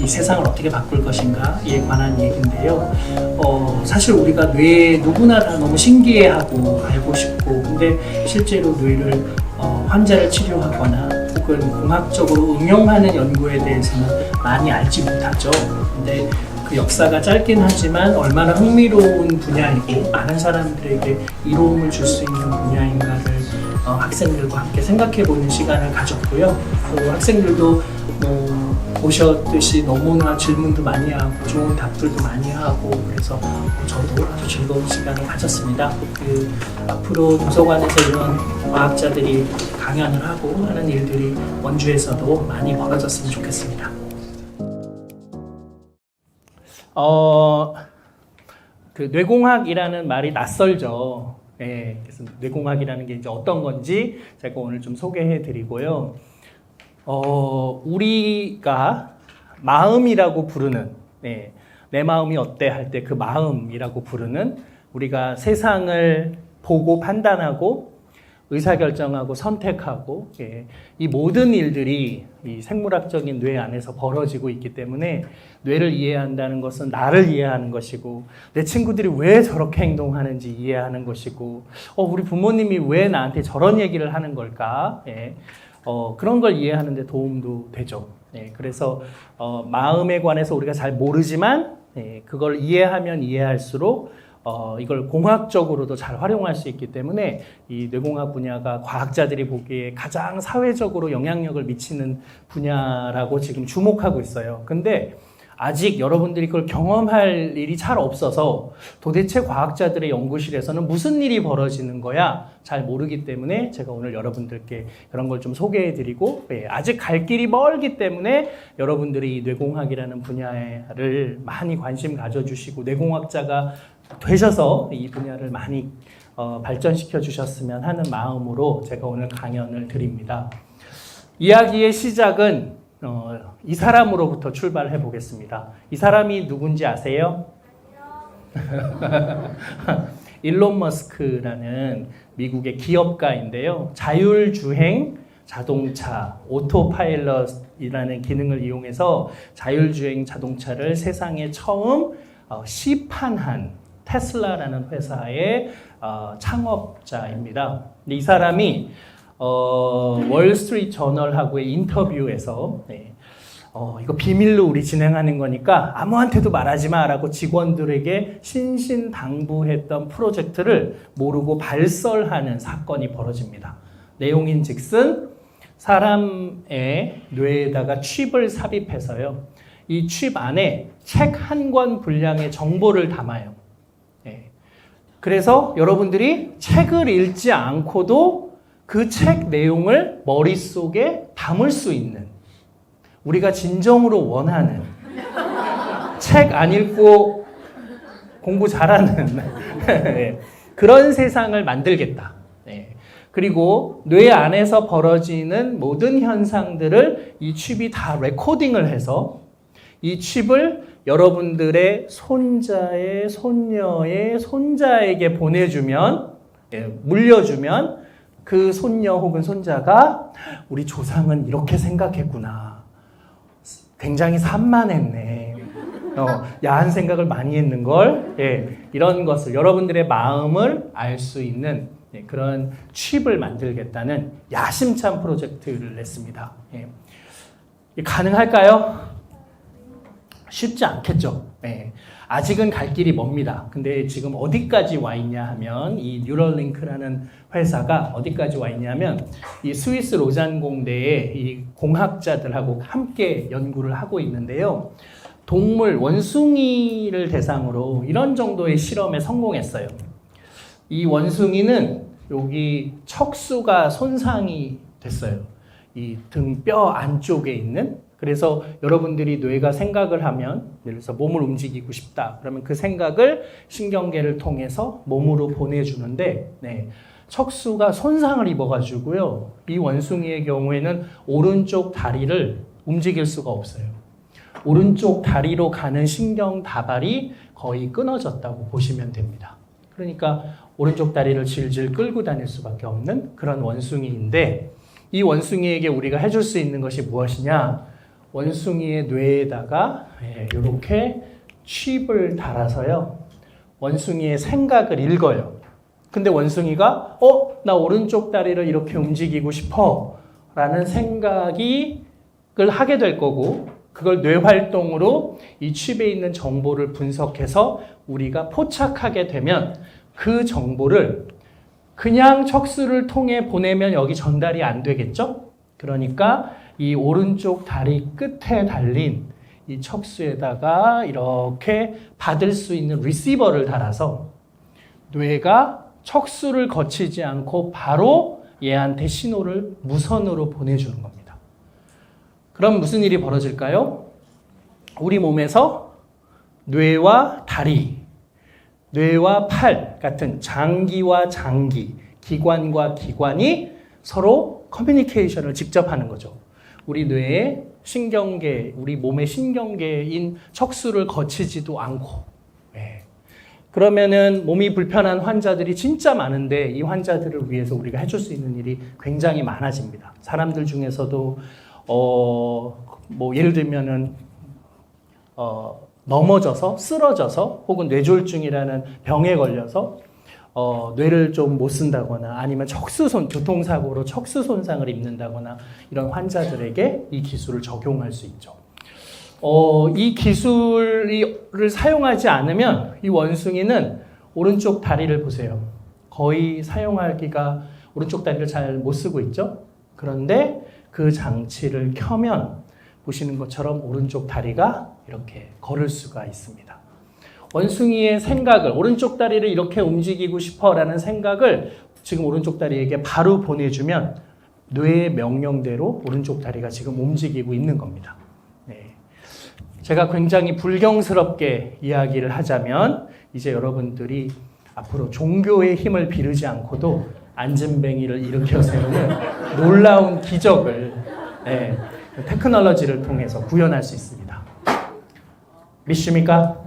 이 세상을 어떻게 바꿀 것인가에 관한 얘기인데요. 사실 우리가 뇌 누구나 다 너무 신기해하고 알고 싶고, 근데 실제로 뇌를 환자를 치료하거나 혹은 공학적으로 응용하는 연구에 대해서는 많이 알지 못하죠. 근데 그 역사가 짧긴 하지만 얼마나 흥미로운 분야이고 많은 사람들에게 이로움을 줄 수 있는 분야인가를 학생들과 함께 생각해보는 시간을 가졌고요. 또 학생들도 보셨듯이 너무나 질문도 많이 하고 좋은 답들도 많이 하고, 그래서 저도 아주 즐거운 시간을 가졌습니다. 앞으로 도서관에서 이런 과학자들이 강연을 하고 하는 일들이 원주에서도 많이 벌어졌으면 좋겠습니다. 그 뇌공학이라는 말이 낯설죠. 네, 그래서 뇌공학이라는 게 이제 어떤 건지 제가 오늘 좀 소개해 드리고요. 우리가 마음이라고 부르는, 내 마음이 어때 할 때 그 마음이라고 부르는, 우리가 세상을 보고 판단하고 의사결정하고 선택하고, 이 모든 일들이 이 생물학적인 뇌 안에서 벌어지고 있기 때문에 뇌를 이해한다는 것은 나를 이해하는 것이고, 내 친구들이 왜 저렇게 행동하는지 이해하는 것이고, 우리 부모님이 왜 나한테 저런 얘기를 하는 걸까? 그런 걸 이해하는 데 도움도 되죠. 그래서 마음에 관해서 우리가 잘 모르지만 그걸 이해하면 이해할수록 이걸 공학적으로도 잘 활용할 수 있기 때문에 이 뇌공학 분야가 과학자들이 보기에 가장 사회적으로 영향력을 미치는 분야라고 지금 주목하고 있어요. 근데 아직 여러분들이 그걸 경험할 일이 잘 없어서 도대체 과학자들의 연구실에서는 무슨 일이 벌어지는 거야 잘 모르기 때문에 제가 오늘 여러분들께 그런 걸 좀 소개해 드리고, 아직 갈 길이 멀기 때문에 여러분들이 이 뇌공학이라는 분야를 많이 관심 가져주시고 뇌공학자가 되셔서 이 분야를 많이 발전시켜 주셨으면 하는 마음으로 제가 오늘 강연을 드립니다. 이야기의 시작은 이 사람으로부터 출발해 보겠습니다. 이 사람이 누군지 아세요? 일론 머스크라는 미국의 기업가인데요. 자율주행 자동차, 오토파일럿이라는 기능을 이용해서 자율주행 자동차를 세상에 처음 시판한 테슬라라는 회사의 창업자입니다. 이 사람이 월스트리트 저널하고의 인터뷰에서 이거 비밀로 우리 진행하는 거니까 아무한테도 말하지 마라고 직원들에게 신신당부했던 프로젝트를 모르고 발설하는 사건이 벌어집니다. 내용인즉슨 사람의 뇌에다가 칩을 삽입해서요, 이 칩 안에 책 한 권 분량의 정보를 담아요. 그래서 여러분들이 책을 읽지 않고도 그 책 내용을 머릿속에 담을 수 있는, 우리가 진정으로 원하는, 책 안 읽고 공부 잘하는 그런 세상을 만들겠다. 그리고 뇌 안에서 벌어지는 모든 현상들을 이 칩이 다 레코딩을 해서 이 칩을 여러분들의 손자의 손녀의 손자에게 보내주면, 물려주면 그 손녀 혹은 손자가 우리 조상은 이렇게 생각했구나, 굉장히 산만했네, 야한 생각을 많이 했는걸, 이런 것을 여러분들의 마음을 알 수 있는 그런 칩을 만들겠다는 야심찬 프로젝트를 냈습니다. 가능할까요? 쉽지 않겠죠. 아직은 갈 길이 멉니다. 근데 지금 어디까지 와 있냐 하면, 이 뉴럴링크라는 회사가 어디까지 와 있냐면, 이 스위스 로잔 공대의 이 공학자들하고 함께 연구를 하고 있는데요. 동물, 원숭이를 대상으로 이런 정도의 실험에 성공했어요. 이 원숭이는 여기 척수가 손상이 됐어요. 이 등뼈 안쪽에 있는. 그래서 여러분들이 뇌가 생각을 하면, 예를 들어서 몸을 움직이고 싶다 그러면 그 생각을 신경계를 통해서 몸으로 보내주는데, 척수가 손상을 입어가지고요, 이 원숭이의 경우에는 오른쪽 다리를 움직일 수가 없어요. 오른쪽 다리로 가는 신경 다발이 거의 끊어졌다고 보시면 됩니다. 그러니까 오른쪽 다리를 질질 끌고 다닐 수밖에 없는 그런 원숭이인데, 이 원숭이에게 우리가 해줄 수 있는 것이 무엇이냐? 원숭이의 뇌에다가 이렇게 칩을 달아서요. 원숭이의 생각을 읽어요. 근데 원숭이가 나 오른쪽 다리를 이렇게 움직이고 싶어 라는 생각을 하게 될 거고, 그걸 뇌활동으로 이 칩에 있는 정보를 분석해서 우리가 포착하게 되면 그 정보를 그냥 척수를 통해 보내면 여기 전달이 안 되겠죠? 그러니까 이 오른쪽 다리 끝에 달린 이 척수에다가 이렇게 받을 수 있는 리시버를 달아서 뇌가 척수를 거치지 않고 바로 얘한테 신호를 무선으로 보내주는 겁니다. 그럼 무슨 일이 벌어질까요? 우리 몸에서 뇌와 다리, 뇌와 팔 같은 장기와 장기, 기관과 기관이 서로 커뮤니케이션을 직접 하는 거죠. 우리 뇌의 신경계, 우리 몸의 신경계인 척수를 거치지도 않고. 그러면은 몸이 불편한 환자들이 진짜 많은데 이 환자들을 위해서 우리가 해줄 수 있는 일이 굉장히 많아집니다. 사람들 중에서도 뭐 예를 들면은 넘어져서 쓰러져서 혹은 뇌졸중이라는 병에 걸려서 뇌를 좀 못 쓴다거나 아니면 교통사고로 척수 손상을 입는다거나 이런 환자들에게 이 기술을 적용할 수 있죠. 이 기술을 사용하지 않으면 이 원숭이는 오른쪽 다리를 보세요. 거의 사용하기가 오른쪽 다리를 잘 못 쓰고 있죠. 그런데 그 장치를 켜면 보시는 것처럼 오른쪽 다리가 이렇게 걸을 수가 있습니다. 원숭이의 생각을, 오른쪽 다리를 이렇게 움직이고 싶어라는 생각을 지금 오른쪽 다리에게 바로 보내주면 뇌의 명령대로 오른쪽 다리가 지금 움직이고 있는 겁니다. 제가 굉장히 불경스럽게 이야기를 하자면 이제 여러분들이 앞으로 종교의 힘을 비르지 않고도 안진뱅이를 일으켜 세우는 놀라운 기적을 테크놀로지를 통해서 구현할 수 있습니다. 믿습니까?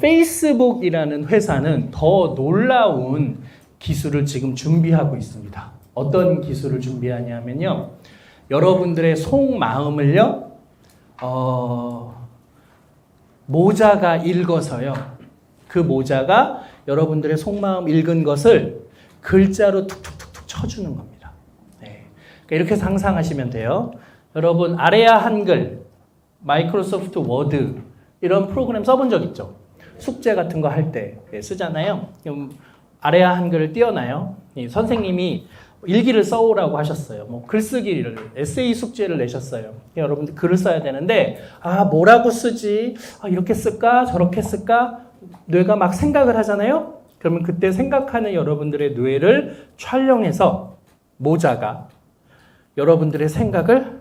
페이스북이라는 회사는 더 놀라운 기술을 지금 준비하고 있습니다. 어떤 기술을 준비하냐면요. 여러분들의 속마음을요, 모자가 읽어서요. 그 모자가 여러분들의 속마음 읽은 것을 글자로 툭툭툭툭 쳐주는 겁니다. 그러니까 이렇게 상상하시면 돼요. 여러분, 아레아 한글, 마이크로소프트 워드 이런 프로그램 써본 적 있죠? 숙제 같은 거 할 때 쓰잖아요. 그럼 아레아 한글을 띄워놔요. 선생님이 일기를 써오라고 하셨어요. 뭐 글쓰기를, 에세이 숙제를 내셨어요. 여러분들 글을 써야 되는데, 뭐라고 쓰지? 이렇게 쓸까? 저렇게 쓸까? 뇌가 막 생각을 하잖아요? 그러면 그때 생각하는 여러분들의 뇌를 촬영해서 모자가 여러분들의 생각을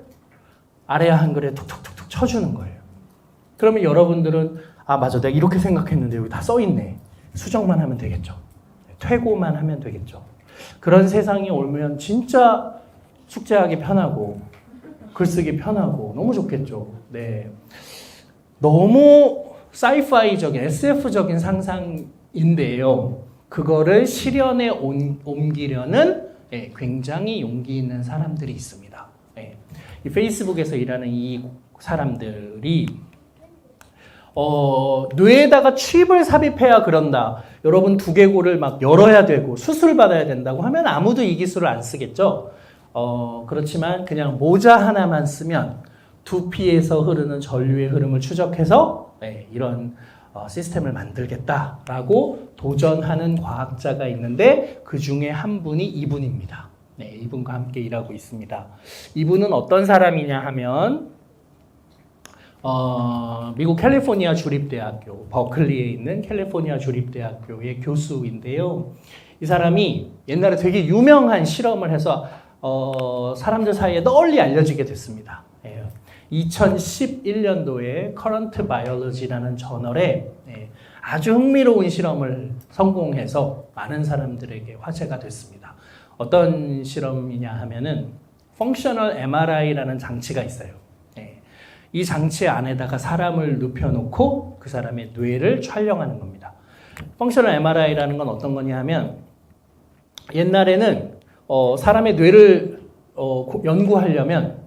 아레아 한글에 툭툭툭툭 쳐주는 거예요. 그러면 여러분들은 맞아, 내가 이렇게 생각했는데 여기 다 써있네. 수정만 하면 되겠죠. 퇴고만 하면 되겠죠. 그런 세상이 오면 진짜 숙제하기 편하고 글쓰기 편하고 너무 좋겠죠. 너무 사이파이적인 SF적인 상상인데요. 그거를 실현에 옮기려는 굉장히 용기 있는 사람들이 있습니다. 이 페이스북에서 일하는 이 사람들이 뇌에다가 칩을 삽입해야 그런다. 여러분 두개골을 막 열어야 되고 수술 받아야 된다고 하면 아무도 이 기술을 안 쓰겠죠. 그렇지만 그냥 모자 하나만 쓰면 두피에서 흐르는 전류의 흐름을 추적해서 이런 시스템을 만들겠다라고 도전하는 과학자가 있는데 그 중에 한 분이 이분입니다. 이분과 함께 일하고 있습니다. 이분은 어떤 사람이냐 하면 미국 캘리포니아 주립대학교, 버클리에 있는 캘리포니아 주립대학교의 교수인데요. 이 사람이 옛날에 되게 유명한 실험을 해서 사람들 사이에 널리 알려지게 됐습니다. 2011년도에 Current Biology라는 저널에 아주 흥미로운 실험을 성공해서 많은 사람들에게 화제가 됐습니다. 어떤 실험이냐 하면은 Functional MRI라는 장치가 있어요. 이 장치 안에다가 사람을 눕혀놓고 그 사람의 뇌를 촬영하는 겁니다. 펑셔널 MRI라는 건 어떤 거냐 하면 옛날에는 사람의 뇌를 연구하려면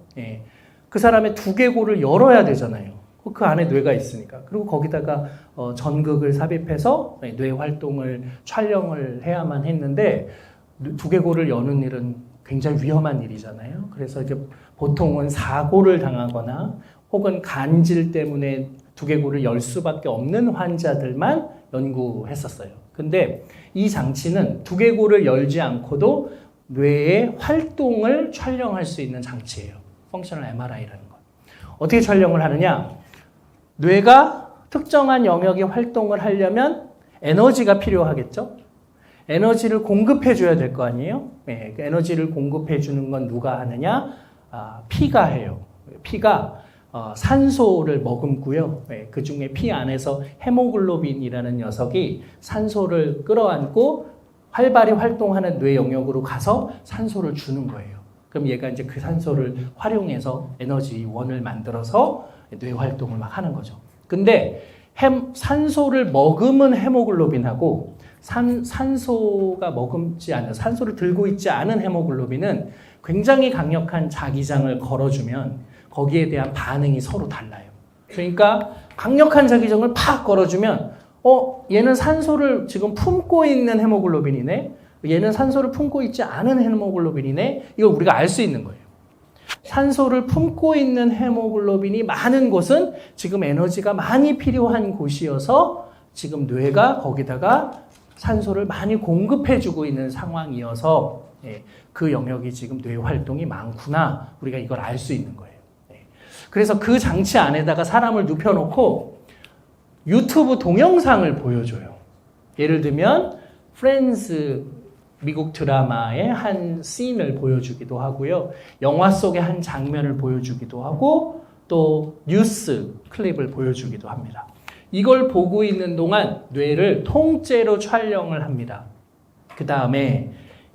그 사람의 두개골을 열어야 되잖아요. 그 안에 뇌가 있으니까. 그리고 거기다가 전극을 삽입해서 뇌 활동을 촬영을 해야만 했는데 두개골을 여는 일은 굉장히 위험한 일이잖아요. 그래서 이제 보통은 사고를 당하거나 혹은 간질 때문에 두개골을 열 수밖에 없는 환자들만 연구했었어요. 근데 이 장치는 두개골을 열지 않고도 뇌의 활동을 촬영할 수 있는 장치예요. 펑셔널 MRI라는 것. 어떻게 촬영을 하느냐? 뇌가 특정한 영역의 활동을 하려면 에너지가 필요하겠죠? 에너지를 공급해 줘야 될 거 아니에요? 네, 그 에너지를 공급해 주는 건 누가 하느냐? 피가 해요. 피가 산소를 머금고요. 네, 그 중에 피 안에서 헤모글로빈이라는 녀석이 산소를 끌어안고 활발히 활동하는 뇌 영역으로 가서 산소를 주는 거예요. 그럼 얘가 이제 그 산소를 활용해서 에너지원을 만들어서 뇌 활동을 막 하는 거죠. 근데 산소를 머금은 헤모글로빈하고 산소가 머금지 않은, 산소를 들고 있지 않은 헤모글로빈은 굉장히 강력한 자기장을 걸어주면 거기에 대한 반응이 서로 달라요. 그러니까 강력한 자기장을 팍 걸어주면 얘는 산소를 지금 품고 있는 헤모글로빈이네. 얘는 산소를 품고 있지 않은 헤모글로빈이네. 이걸 우리가 알 수 있는 거예요. 산소를 품고 있는 헤모글로빈이 많은 곳은 지금 에너지가 많이 필요한 곳이어서 지금 뇌가 거기다가 산소를 많이 공급해주고 있는 상황이어서 그 영역이 지금 뇌 활동이 많구나. 우리가 이걸 알 수 있는 거예요. 그래서 그 장치 안에다가 사람을 눕혀놓고 유튜브 동영상을 보여줘요. 예를 들면 프렌즈 미국 드라마의 한 씬을 보여주기도 하고요. 영화 속의 한 장면을 보여주기도 하고 또 뉴스 클립을 보여주기도 합니다. 이걸 보고 있는 동안 뇌를 통째로 촬영을 합니다. 그 다음에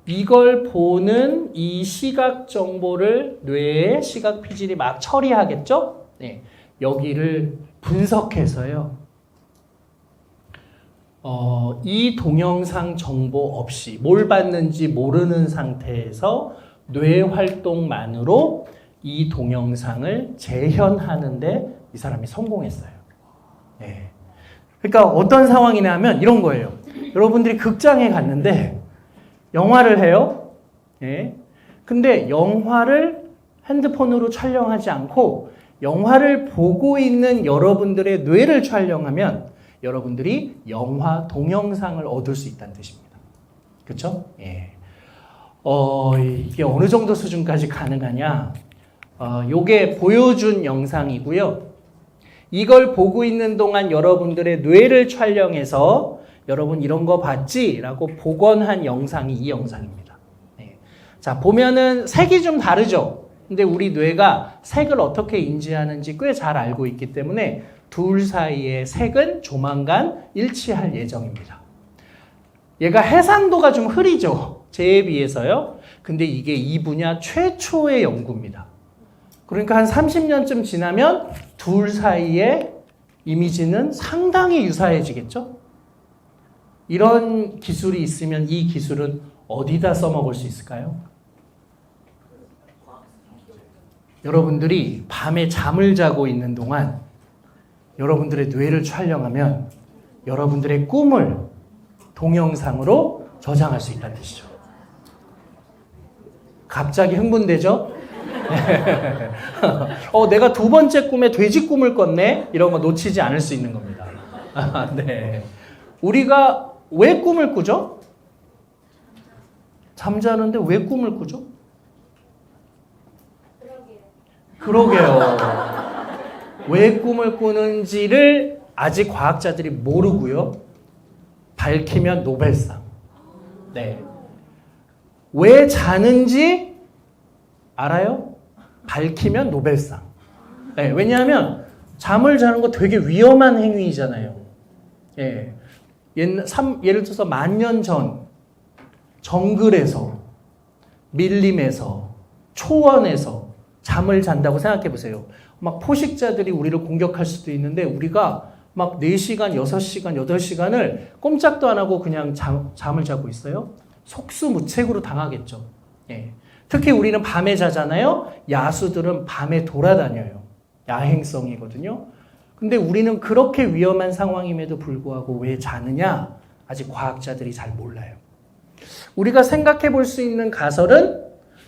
이걸 보는 이 시각 정보를 뇌의 시각 피질이 막 처리하겠죠? 네, 여기를 분석해서요. 이 동영상 정보 없이 뭘 봤는지 모르는 상태에서 뇌 활동만으로 이 동영상을 재현하는데 이 사람이 성공했어요. 네. 그러니까 어떤 상황이냐면 이런 거예요. 여러분들이 극장에 갔는데 영화를 해요. 네. 근데 영화를 핸드폰으로 촬영하지 않고 영화를 보고 있는 여러분들의 뇌를 촬영하면 여러분들이 영화 동영상을 얻을 수 있다는 뜻입니다. 그렇죠? 예. 이게 어느 정도 수준까지 가능하냐? 요게 보여준 영상이고요. 이걸 보고 있는 동안 여러분들의 뇌를 촬영해서 여러분 이런 거 봤지? 라고 복원한 영상이 이 영상입니다. 예. 자, 보면은 색이 좀 다르죠? 근데 우리 뇌가 색을 어떻게 인지하는지 꽤 잘 알고 있기 때문에 둘 사이의 색은 조만간 일치할 예정입니다. 얘가 해상도가 좀 흐리죠. 쟤에 비해서요. 근데 이게 이 분야 최초의 연구입니다. 그러니까 한 30년쯤 지나면 둘 사이의 이미지는 상당히 유사해지겠죠. 이런 기술이 있으면 이 기술은 어디다 써먹을 수 있을까요? 여러분들이 밤에 잠을 자고 있는 동안 여러분들의 뇌를 촬영하면 여러분들의 꿈을 동영상으로 저장할 수 있다는 뜻이죠. 갑자기 흥분되죠? 내가 두 번째 꿈에 돼지 꿈을 꿨네? 이런 거 놓치지 않을 수 있는 겁니다. 네. 우리가 왜 꿈을 꾸죠? 잠자는데 왜 꿈을 꾸죠? 그러게요. 왜 꿈을 꾸는지를 아직 과학자들이 모르고요. 밝히면 노벨상. 네. 왜 자는지 알아요? 밝히면 노벨상. 네. 왜냐하면 잠을 자는 거 되게 위험한 행위잖아요. 예. 예를 들어서 10,000년 전 정글에서 밀림에서 초원에서 잠을 잔다고 생각해 보세요. 막 포식자들이 우리를 공격할 수도 있는데 우리가 막 4시간, 6시간, 8시간을 꼼짝도 안 하고 그냥 잠을 자고 있어요? 속수무책으로 당하겠죠. 예. 특히 우리는 밤에 자잖아요. 야수들은 밤에 돌아다녀요. 야행성이거든요. 근데 우리는 그렇게 위험한 상황임에도 불구하고 왜 자느냐? 아직 과학자들이 잘 몰라요. 우리가 생각해 볼 수 있는 가설은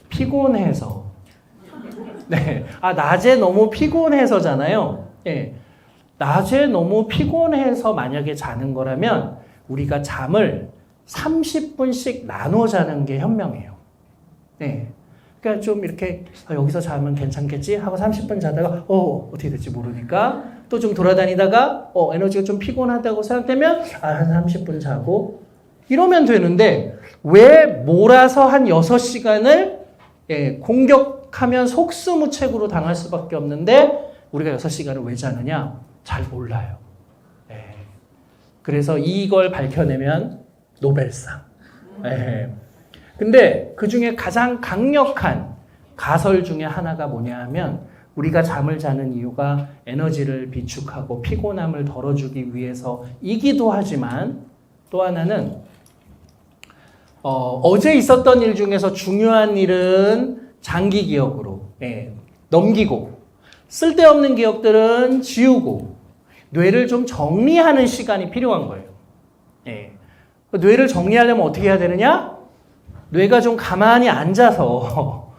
피곤해서. 네. 낮에 너무 피곤해서잖아요. 예. 낮에 너무 피곤해서 만약에 자는 거라면 우리가 잠을 30분씩 나눠 자는 게 현명해요. 네. 그러니까 좀 이렇게 여기서 자면 괜찮겠지 하고 30분 자다가 어떻게 될지 모르니까 또 좀 돌아다니다가 에너지가 좀 피곤하다고 생각되면 한 30분 자고 이러면 되는데 왜 몰아서 한 6시간을 공격하면 속수무책으로 당할 수밖에 없는데 우리가 6시간을 왜 자느냐? 잘 몰라요. 그래서 이걸 밝혀내면 노벨상. 근데 그 중에 가장 강력한 가설 중에 하나가 뭐냐 하면 우리가 잠을 자는 이유가 에너지를 비축하고 피곤함을 덜어주기 위해서이기도 하지만 또 하나는 어제 있었던 일 중에서 중요한 일은 장기 기억으로 넘기고 쓸데없는 기억들은 지우고 뇌를 좀 정리하는 시간이 필요한 거예요. 뇌를 정리하려면 어떻게 해야 되느냐? 뇌가 좀 가만히 앉아서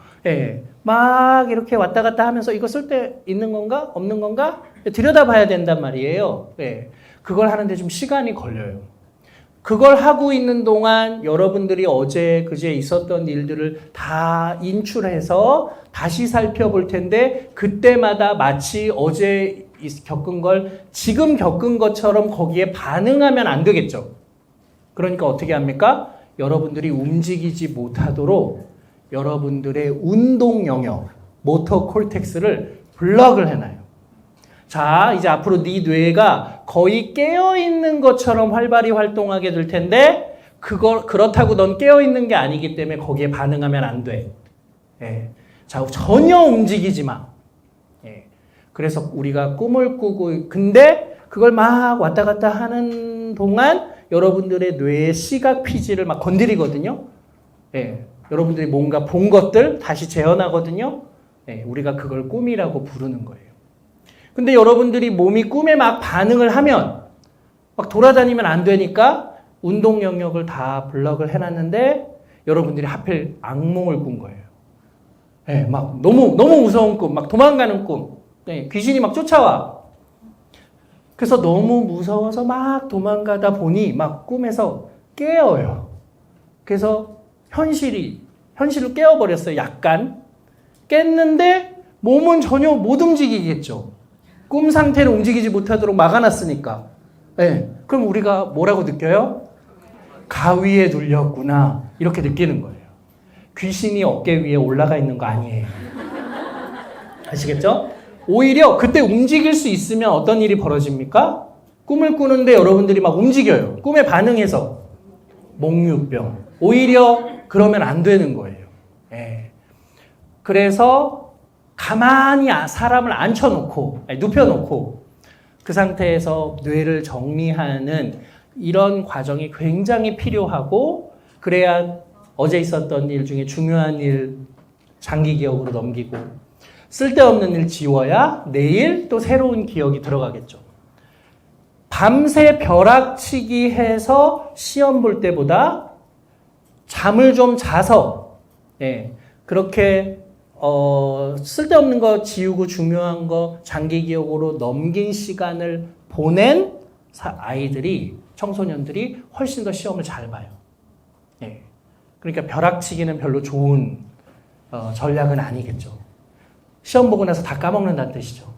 막 이렇게 왔다 갔다 하면서 이거 쓸데 있는 건가? 없는 건가? 들여다봐야 된단 말이에요. 그걸 하는데 좀 시간이 걸려요. 그걸 하고 있는 동안 여러분들이 어제 그제 있었던 일들을 다 인출해서 다시 살펴볼 텐데 그때마다 마치 어제 겪은 걸 지금 겪은 것처럼 거기에 반응하면 안 되겠죠. 그러니까 어떻게 합니까? 여러분들이 움직이지 못하도록 여러분들의 운동 영역, 모터 콜텍스를 블럭을 해놔요. 자, 이제 앞으로 네 뇌가 거의 깨어있는 것처럼 활발히 활동하게 될 텐데 그렇다고 넌 깨어있는 게 아니기 때문에 거기에 반응하면 안 돼. 자, 전혀 움직이지 마. 그래서 우리가 꿈을 꾸고 근데 그걸 막 왔다 갔다 하는 동안 여러분들의 뇌의 시각 피지를 막 건드리거든요. 여러분들이 뭔가 본 것들 다시 재현하거든요. 우리가 그걸 꿈이라고 부르는 거예요. 근데 여러분들이 몸이 꿈에 막 반응을 하면 막 돌아다니면 안 되니까 운동 영역을 다 블럭을 해놨는데 여러분들이 하필 악몽을 꾼 거예요. 막 너무 무서운 꿈, 막 도망가는 꿈, 귀신이 막 쫓아와. 그래서 너무 무서워서 막 도망가다 보니 막 꿈에서 깨어요. 그래서 현실로 깨어버렸어요. 약간 깼는데 몸은 전혀 못 움직이겠죠. 꿈 상태로 움직이지 못하도록 막아놨으니까. 그럼 우리가 뭐라고 느껴요? 가위에 눌렸구나. 이렇게 느끼는 거예요. 귀신이 어깨 위에 올라가 있는 거 아니에요. 아시겠죠? 오히려 그때 움직일 수 있으면 어떤 일이 벌어집니까? 꿈을 꾸는데 여러분들이 막 움직여요. 꿈에 반응해서. 몽유병. 오히려 그러면 안 되는 거예요. 그래서 가만히 사람을 앉혀놓고, 눕혀놓고 그 상태에서 뇌를 정리하는 이런 과정이 굉장히 필요하고 그래야 어제 있었던 일 중에 중요한 일 장기 기억으로 넘기고 쓸데없는 일 지워야 내일 또 새로운 기억이 들어가겠죠. 밤새 벼락치기 해서 시험 볼 때보다 잠을 좀 자서 그렇게 쓸데없는 거 지우고 중요한 거 장기 기억으로 넘긴 시간을 보낸 아이들이 청소년들이 훨씬 더 시험을 잘 봐요. 그러니까 벼락치기는 별로 좋은 전략은 아니겠죠. 시험 보고 나서 다 까먹는다는 뜻이죠.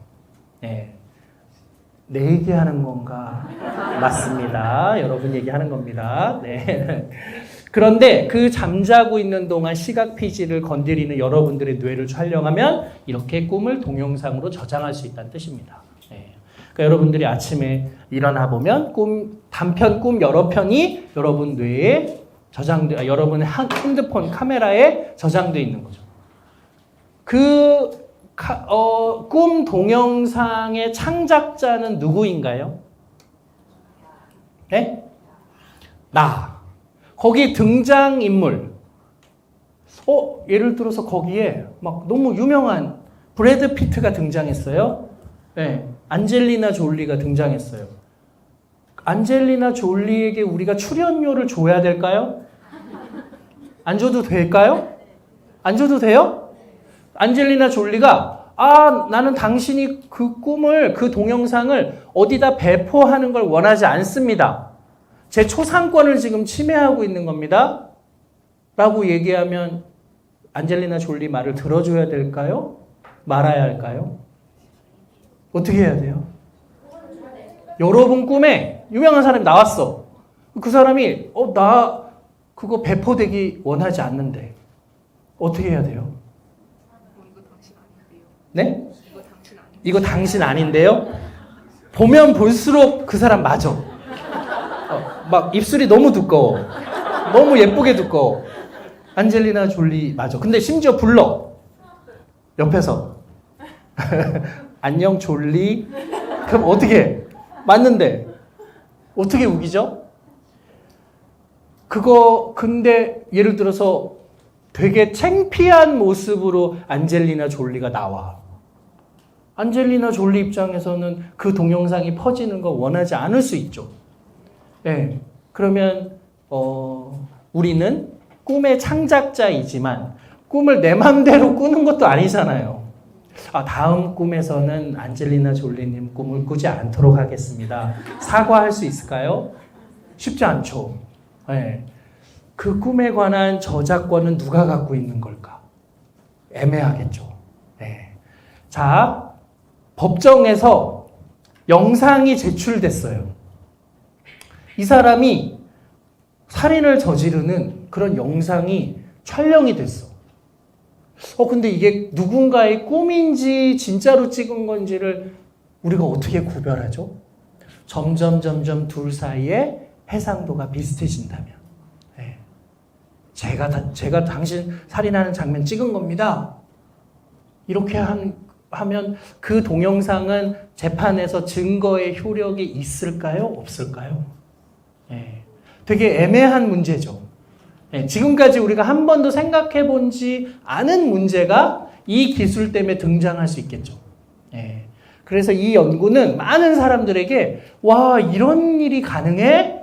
내 얘기하는 건가? 맞습니다. 여러분 얘기하는 겁니다. 그런데 그 잠자고 있는 동안 시각 피지를 건드리는 여러분들의 뇌를 촬영하면 이렇게 꿈을 동영상으로 저장할 수 있다는 뜻입니다. 그러니까 여러분들이 아침에 일어나 보면 단편 꿈 여러 편이 여러분 뇌에 여러분의 핸드폰 카메라에 저장되어 있는 거죠. 꿈 동영상의 창작자는 누구인가요? 나. 거기 등장인물. 예를 들어서 거기에 막 너무 유명한 브래드 피트가 등장했어요. 네, 안젤리나 졸리가 등장했어요. 안젤리나 졸리에게 우리가 출연료를 줘야 될까요? 안 줘도 될까요? 안 줘도 돼요? 안젤리나 졸리가 나는 당신이 그 꿈을, 그 동영상을 어디다 배포하는 걸 원하지 않습니다. 제 초상권을 지금 침해하고 있는 겁니다. 라고 얘기하면 안젤리나 졸리 말을 들어줘야 될까요? 말아야 할까요? 어떻게 해야 돼요? 여러분 꿈에 유명한 사람이 나왔어. 그 사람이 나 그거 배포되기 원하지 않는데 어떻게 해야 돼요? 이거 당신 아닌데요. 네? 이거 당신 아닌데요. 이거 당신 아닌데요? 보면 볼수록 그 사람 맞아. 막 입술이 너무 두꺼워. 너무 예쁘게 두꺼워. 안젤리나 졸리 맞아. 근데 심지어 불러. 옆에서. 안녕 졸리. 그럼 어떻게 해? 맞는데 어떻게 우기죠? 근데 예를 들어서 되게 창피한 모습으로 안젤리나 졸리가 나와. 안젤리나 졸리 입장에서는 그 동영상이 퍼지는 거 원하지 않을 수 있죠. 네. 그러면 우리는 꿈의 창작자이지만 꿈을 내 맘대로 꾸는 것도 아니잖아요. 다음 꿈에서는 안젤리나 졸리님 꿈을 꾸지 않도록 하겠습니다. 사과할 수 있을까요? 쉽지 않죠. 네. 그 꿈에 관한 저작권은 누가 갖고 있는 걸까? 애매하겠죠. 네. 자, 법정에서 영상이 제출됐어요. 이 사람이 살인을 저지르는 그런 영상이 촬영이 됐어. 근데 이게 누군가의 꿈인지 진짜로 찍은 건지를 우리가 어떻게 구별하죠? 점점 둘 사이에 해상도가 비슷해진다면. 네. 제가 당신 살인하는 장면 찍은 겁니다. 이렇게 하면 그 동영상은 재판에서 증거의 효력이 있을까요? 없을까요? 네. 되게 애매한 문제죠. 네. 지금까지 우리가 한 번도 생각해 본지 않은 문제가 이 기술 때문에 등장할 수 있겠죠. 네. 그래서 이 연구는 많은 사람들에게 와, 이런 일이 가능해?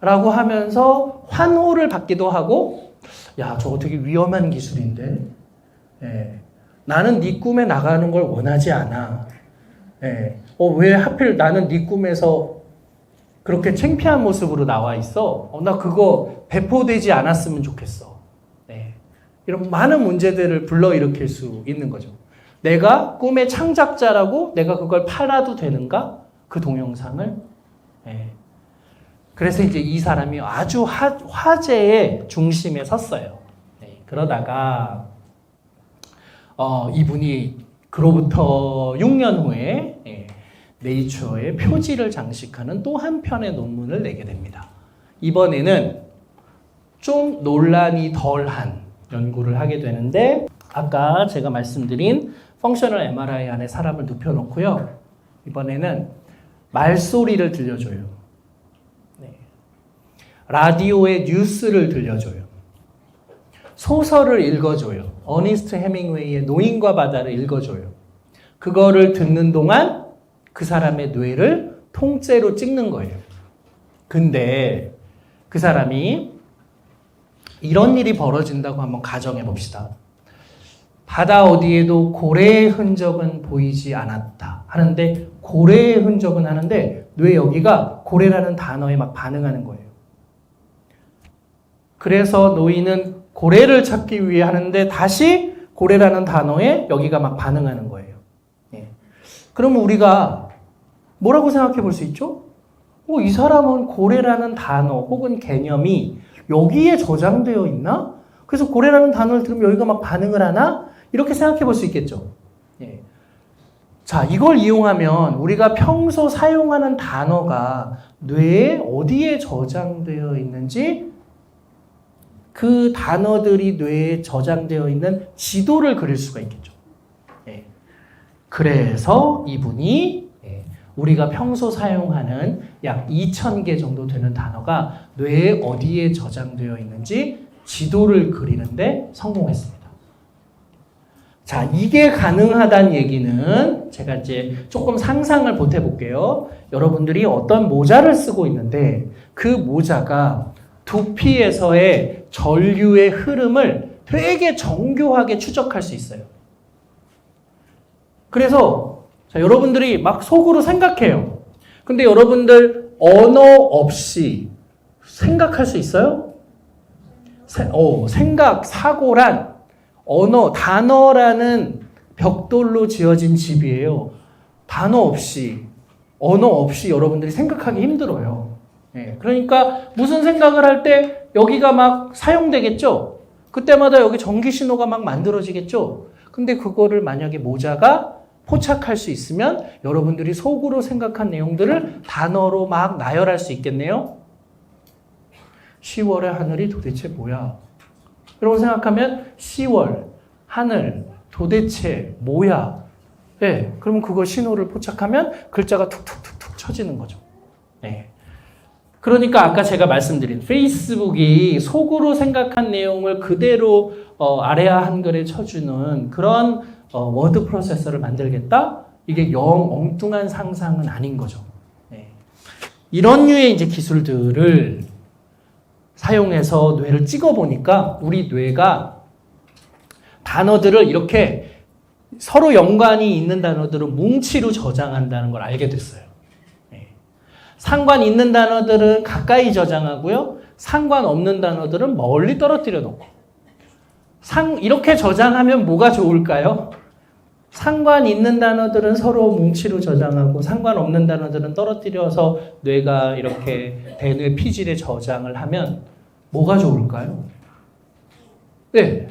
라고 하면서 환호를 받기도 하고, 야, 저거 되게 위험한 기술인데. 네. 나는 네 꿈에 나가는 걸 원하지 않아. 네. 왜 하필 나는 네 꿈에서 그렇게 창피한 모습으로 나와 있어? 나 그거 배포되지 않았으면 좋겠어. 네. 이런 많은 문제들을 불러일으킬 수 있는 거죠. 내가 꿈의 창작자라고 내가 그걸 팔아도 되는가? 그 동영상을. 네. 그래서 이제 이 사람이 아주 화제의 중심에 섰어요. 네. 그러다가 이분이 그로부터 6년 후에 네이처의 표지를 장식하는 또 한 편의 논문을 내게 됩니다. 이번에는 좀 논란이 덜한 연구를 하게 되는데, 아까 제가 말씀드린 펑셔널 MRI 안에 사람을 눕혀놓고요. 이번에는 말소리를 들려줘요. 네. 라디오의 뉴스를 들려줘요. 소설을 읽어줘요. 어니스트 해밍웨이의 노인과 바다를 읽어줘요. 그거를 듣는 동안 그 사람의 뇌를 통째로 찍는 거예요. 근데 그 사람이 이런 일이 벌어진다고 한번 가정해 봅시다. 바다 어디에도 고래의 흔적은 보이지 않았다 하는데, 고래의 흔적은 하는데 뇌 여기가 고래라는 단어에 막 반응하는 거예요. 그래서 노인은 고래를 찾기 위해 하는데 다시 고래라는 단어에 여기가 막 반응하는 거예요. 예. 그러면 우리가 뭐라고 생각해 볼 수 있죠? 이 사람은 고래라는 단어 혹은 개념이 여기에 저장되어 있나? 그래서 고래라는 단어를 들으면 여기가 막 반응을 하나? 이렇게 생각해 볼 수 있겠죠. 예. 자, 이걸 이용하면 우리가 평소 사용하는 단어가 뇌에 어디에 저장되어 있는지, 그 단어들이 뇌에 저장되어 있는 지도를 그릴 수가 있겠죠. 예. 그래서 이분이 우리가 평소 사용하는 약 2,000개 정도 되는 단어가 뇌에 어디에 저장되어 있는지 지도를 그리는데 성공했습니다. 자, 이게 가능하다는 얘기는 제가 이제 조금 상상을 보태 볼게요. 여러분들이 어떤 모자를 쓰고 있는데 그 모자가 두피에서의 전류의 흐름을 되게 정교하게 추적할 수 있어요. 그래서 자, 여러분들이 막 속으로 생각해요. 근데 여러분들 언어 없이 생각할 수 있어요? 생각, 사고란 언어, 단어라는 벽돌로 지어진 집이에요. 단어 없이, 언어 없이 여러분들이 생각하기 힘들어요. 예, 그러니까 무슨 생각을 할 때 여기가 막 사용되겠죠? 그때마다 여기 전기 신호가 막 만들어지겠죠? 근데 그거를 만약에 모자가 포착할 수 있으면 여러분들이 속으로 생각한 내용들을 단어로 막 나열할 수 있겠네요? 10월의 하늘이 도대체 뭐야? 이러고 생각하면 10월, 하늘, 도대체 뭐야? 네, 그러면 그거 신호를 포착하면 글자가 툭툭툭툭 쳐지는 거죠. 네. 그러니까 아까 제가 말씀드린 페이스북이 속으로 생각한 내용을 그대로 아래아 한글에 쳐주는 그런 워드 프로세서를 만들겠다? 이게 엉뚱한 상상은 아닌 거죠. 네. 이런 류의 이제 기술들을 사용해서 뇌를 찍어보니까 우리 뇌가 단어들을 이렇게 서로 연관이 있는 단어들을 뭉치로 저장한다는 걸 알게 됐어요. 네. 상관 있는 단어들은 가까이 저장하고요. 상관없는 단어들은 멀리 떨어뜨려 놓고. 이렇게 저장하면 뭐가 좋을까요? 상관 있는 단어들은 서로 뭉치로 저장하고 상관없는 단어들은 떨어뜨려서 뇌가 이렇게 대뇌 피질에 저장을 하면 뭐가 좋을까요? 네.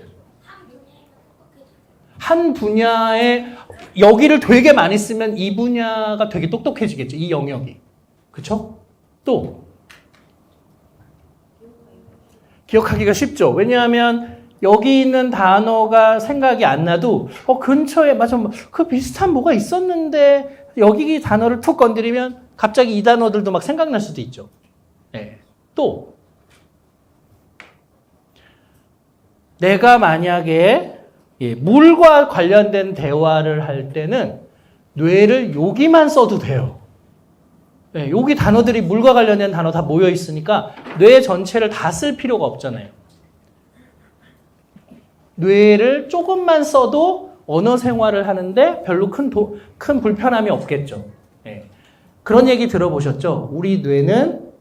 한 분야에 여기를 되게 많이 쓰면 이 분야가 되게 똑똑해지겠죠. 이 영역이. 그렇죠? 또 기억하기가 쉽죠. 왜냐하면 여기 있는 단어가 생각이 안 나도 근처에 맞아 그 비슷한 뭐가 있었는데 여기 단어를 툭 건드리면 갑자기 이 단어들도 막 생각날 수도 있죠. 네. 또 내가 만약에 물과 관련된 대화를 할 때는 뇌를 여기만 써도 돼요. 네, 여기 단어들이 물과 관련된 단어 다 모여 있으니까 뇌 전체를 다 쓸 필요가 없잖아요. 뇌를 조금만 써도 언어 생활을 하는데 별로 큰 불편함이 없겠죠. 네. 그런 얘기 들어보셨죠? 우리 뇌는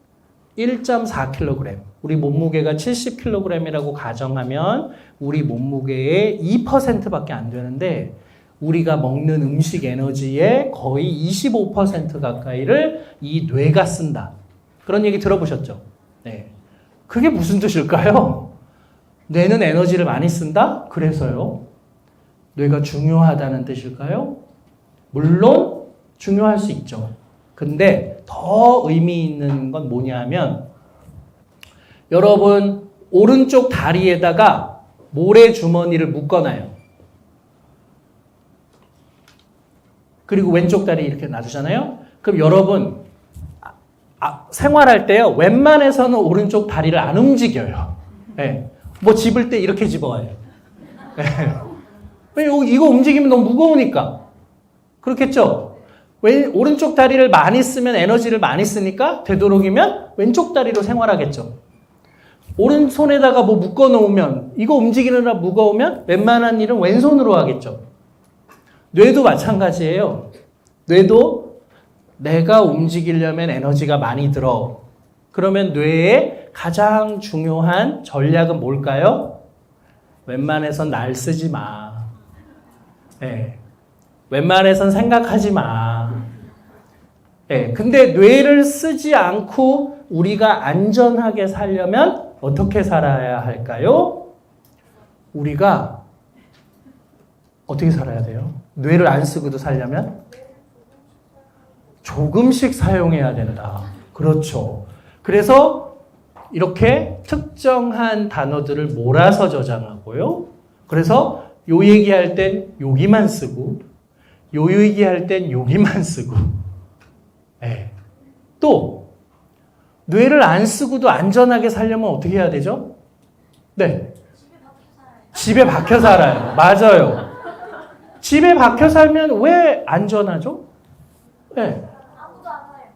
1.4kg, 우리 몸무게가 70kg이라고 가정하면 우리 몸무게의 2%밖에 안 되는데 우리가 먹는 음식 에너지의 거의 25% 가까이를 이 뇌가 쓴다. 그런 얘기 들어보셨죠? 네. 그게 무슨 뜻일까요? 뇌는 에너지를 많이 쓴다? 그래서요. 뇌가 중요하다는 뜻일까요? 물론 중요할 수 있죠. 근데 더 의미 있는 건 뭐냐 하면 여러분 오른쪽 다리에다가 모래주머니를 묶어놔요. 그리고 왼쪽 다리 이렇게 놔두잖아요. 그럼 여러분 생활할 때요. 웬만해서는 오른쪽 다리를 안 움직여요. 네. 뭐 집을 때 이렇게 집어와요. 네. 이거 움직이면 너무 무거우니까. 그렇겠죠? 오른쪽 다리를 많이 쓰면 에너지를 많이 쓰니까 되도록이면 왼쪽 다리로 생활하겠죠. 오른손에다가 뭐 묶어놓으면 이거 움직이느라 무거우면 웬만한 일은 왼손으로 하겠죠. 뇌도 마찬가지예요. 뇌도 내가 움직이려면 에너지가 많이 들어. 그러면 뇌의 가장 중요한 전략은 뭘까요? 웬만해선 날 쓰지 마. 네. 웬만해선 생각하지 마. 네. 근데 뇌를 쓰지 않고 우리가 안전하게 살려면 어떻게 살아야 할까요? 우리가 어떻게 살아야 돼요? 뇌를 안 쓰고도 살려면? 조금씩 사용해야 된다. 그렇죠. 그래서 이렇게 특정한 단어들을 몰아서 저장하고요. 그래서 요 얘기할 땐 여기만 쓰고 요 얘기할 땐 여기만 쓰고 네. 또 뇌를 안 쓰고도 안전하게 살려면 어떻게 해야 되죠? 네. 집에 박혀 살아요. 맞아요. 집에 박혀 살면 왜 안전하죠? 네.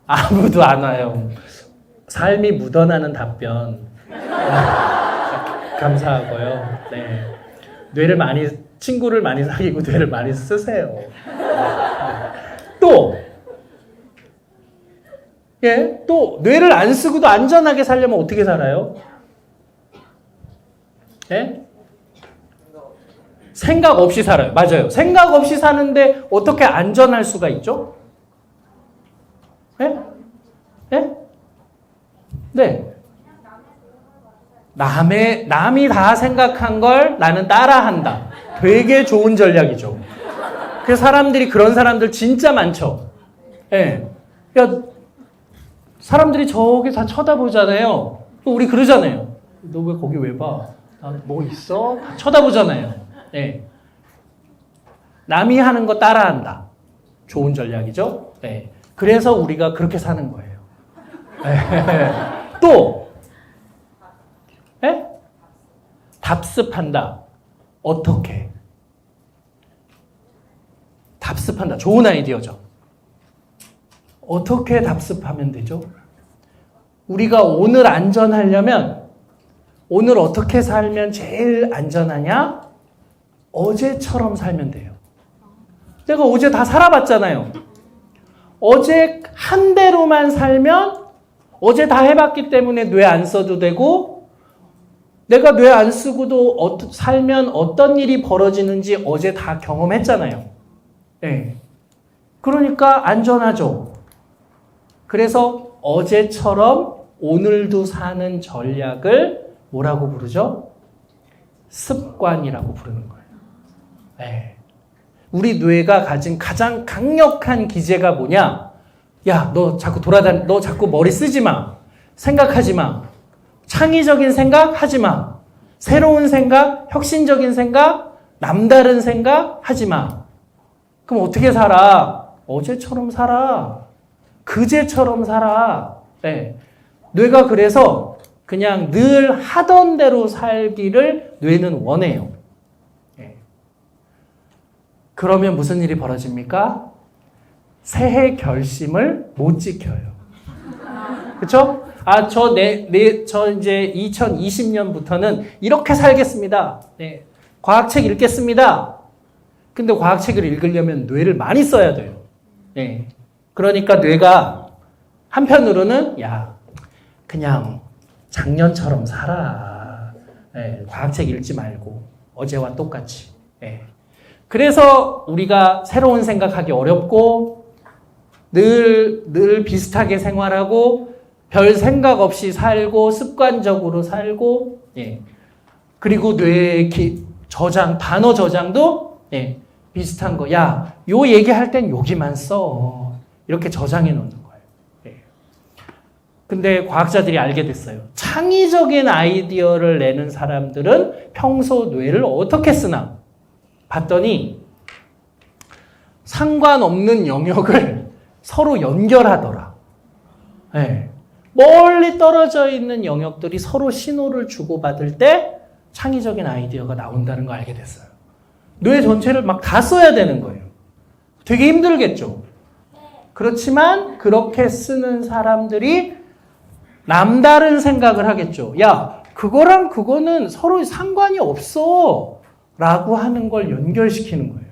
아무도 안 와요. 삶이 묻어나는 답변. 감사하고요. 네. 친구를 많이 사귀고 뇌를 많이 쓰세요. 또, 또, 뇌를 안 쓰고도 안전하게 살려면 어떻게 살아요? 예? 생각 없이 살아요. 맞아요. 생각 없이 사는데 어떻게 안전할 수가 있죠? 예? 예? 네. 남이 다 생각한 걸 나는 따라한다. 되게 좋은 전략이죠. 그래서 그런 사람들 진짜 많죠. 예. 야, 사람들이 저기 다 쳐다보잖아요. 우리 그러잖아요. 너 왜 거기 왜 봐? 뭐 있어? 다 쳐다보잖아요. 예. 남이 하는 거 따라한다. 좋은 전략이죠. 예. 그래서 우리가 그렇게 사는 거예요. 예. 또, 예? 답습한다. 어떻게? 답습한다. 좋은 아이디어죠. 어떻게 답습하면 되죠? 우리가 오늘 안전하려면 오늘 어떻게 살면 제일 안전하냐? 어제처럼 살면 돼요. 내가 어제 다 살아봤잖아요. 어제 한 대로만 살면 어제 다 해봤기 때문에 뇌 안 써도 되고 내가 뇌 안 쓰고도 살면 어떤 일이 벌어지는지 어제 다 경험했잖아요. 네. 그러니까 안전하죠. 그래서 어제처럼 오늘도 사는 전략을 뭐라고 부르죠? 습관이라고 부르는 거예요. 네. 우리 뇌가 가진 가장 강력한 기제가 뭐냐? 야, 너 자꾸 너 자꾸 머리 쓰지 마. 생각하지 마. 창의적인 생각 하지 마. 새로운 생각, 혁신적인 생각, 남다른 생각 하지 마. 그럼 어떻게 살아? 어제처럼 살아. 그제처럼 살아. 네. 뇌가 그래서 그냥 늘 하던 대로 살기를 뇌는 원해요. 네. 그러면 무슨 일이 벌어집니까? 새해 결심을 못 지켜요. 그쵸? 저 이제 2020년부터는 이렇게 살겠습니다. 네. 과학책 읽겠습니다. 근데 과학책을 읽으려면 뇌를 많이 써야 돼요. 네. 그러니까 뇌가 한편으로는 야, 그냥 작년처럼 살아. 네. 과학책 읽지 말고 어제와 똑같이. 네. 그래서 우리가 새로운 생각하기 어렵고 늘 비슷하게 생활하고 별 생각 없이 살고 습관적으로 살고 예. 그리고 뇌의 단어 저장도 예. 비슷한 거. 야, 요 얘기할 땐 여기만 써. 이렇게 저장해 놓는 거예요. 예. 근데 과학자들이 알게 됐어요. 창의적인 아이디어를 내는 사람들은 평소 뇌를 어떻게 쓰나 봤더니 상관없는 영역을 서로 연결하더라. 예. 멀리 떨어져 있는 영역들이 서로 신호를 주고받을 때 창의적인 아이디어가 나온다는 걸 알게 됐어요. 뇌 전체를 막 다 써야 되는 거예요. 되게 힘들겠죠. 그렇지만 그렇게 쓰는 사람들이 남다른 생각을 하겠죠. 야, 그거랑 그거는 서로 상관이 없어. 라고 하는 걸 연결시키는 거예요.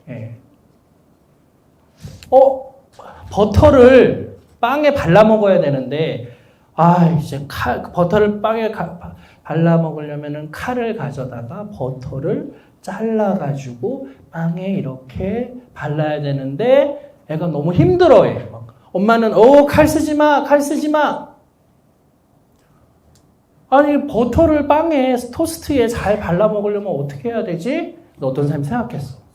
예. 버터를 빵에 발라 먹어야 되는데, 이제 버터를 빵에 발라 먹으려면은 칼을 가져다가 버터를 잘라가지고 빵에 이렇게 발라야 되는데, 애가 너무 힘들어해. 엄마는, 칼 쓰지 마, 칼 쓰지 마. 아니, 버터를 빵에, 토스트에 잘 발라 먹으려면 어떻게 해야 되지? 어떤 사람이 생각했어?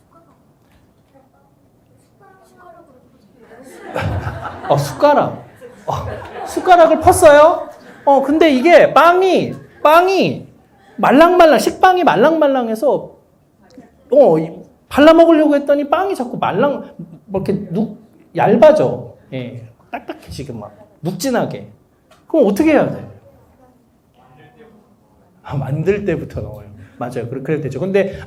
숟가락. 숟가락을 펐어요? 근데 이게 빵이 말랑말랑, 식빵이 말랑말랑해서, 발라 먹으려고 했더니 빵이 자꾸 뭐 이렇게 얇아져. 예. 딱딱해지게 막, 묵진하게. 그럼 어떻게 해야 돼? 만들 때부터 넣어요. 맞아요. 그래도 되죠. 근데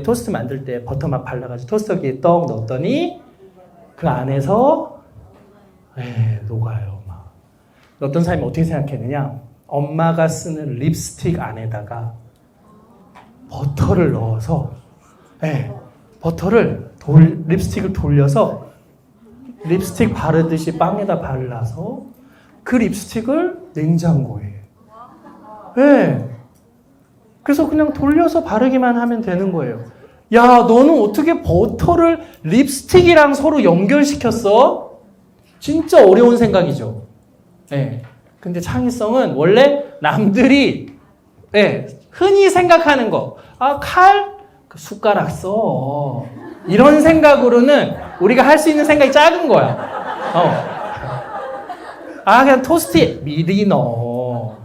토스트 만들 때 버터만 발라가지고 토스터기에 떡 넣었더니 그 안에서 녹아요. 막. 어떤 사람이 어떻게 생각했느냐? 엄마가 쓰는 립스틱 안에다가 버터를 넣어서 립스틱을 돌려서 립스틱 바르듯이 빵에다 발라서 그 립스틱을 냉장고에 그래서 그냥 돌려서 바르기만 하면 되는 거예요. 야, 너는 어떻게 버터를 립스틱이랑 서로 연결시켰어? 진짜 어려운 생각이죠. 근데 창의성은 원래 남들이 흔히 생각하는 거, 숟가락 써. 이런 생각으로는 우리가 할 수 있는 생각이 작은 거야. 그냥 토스트에 미리 넣어.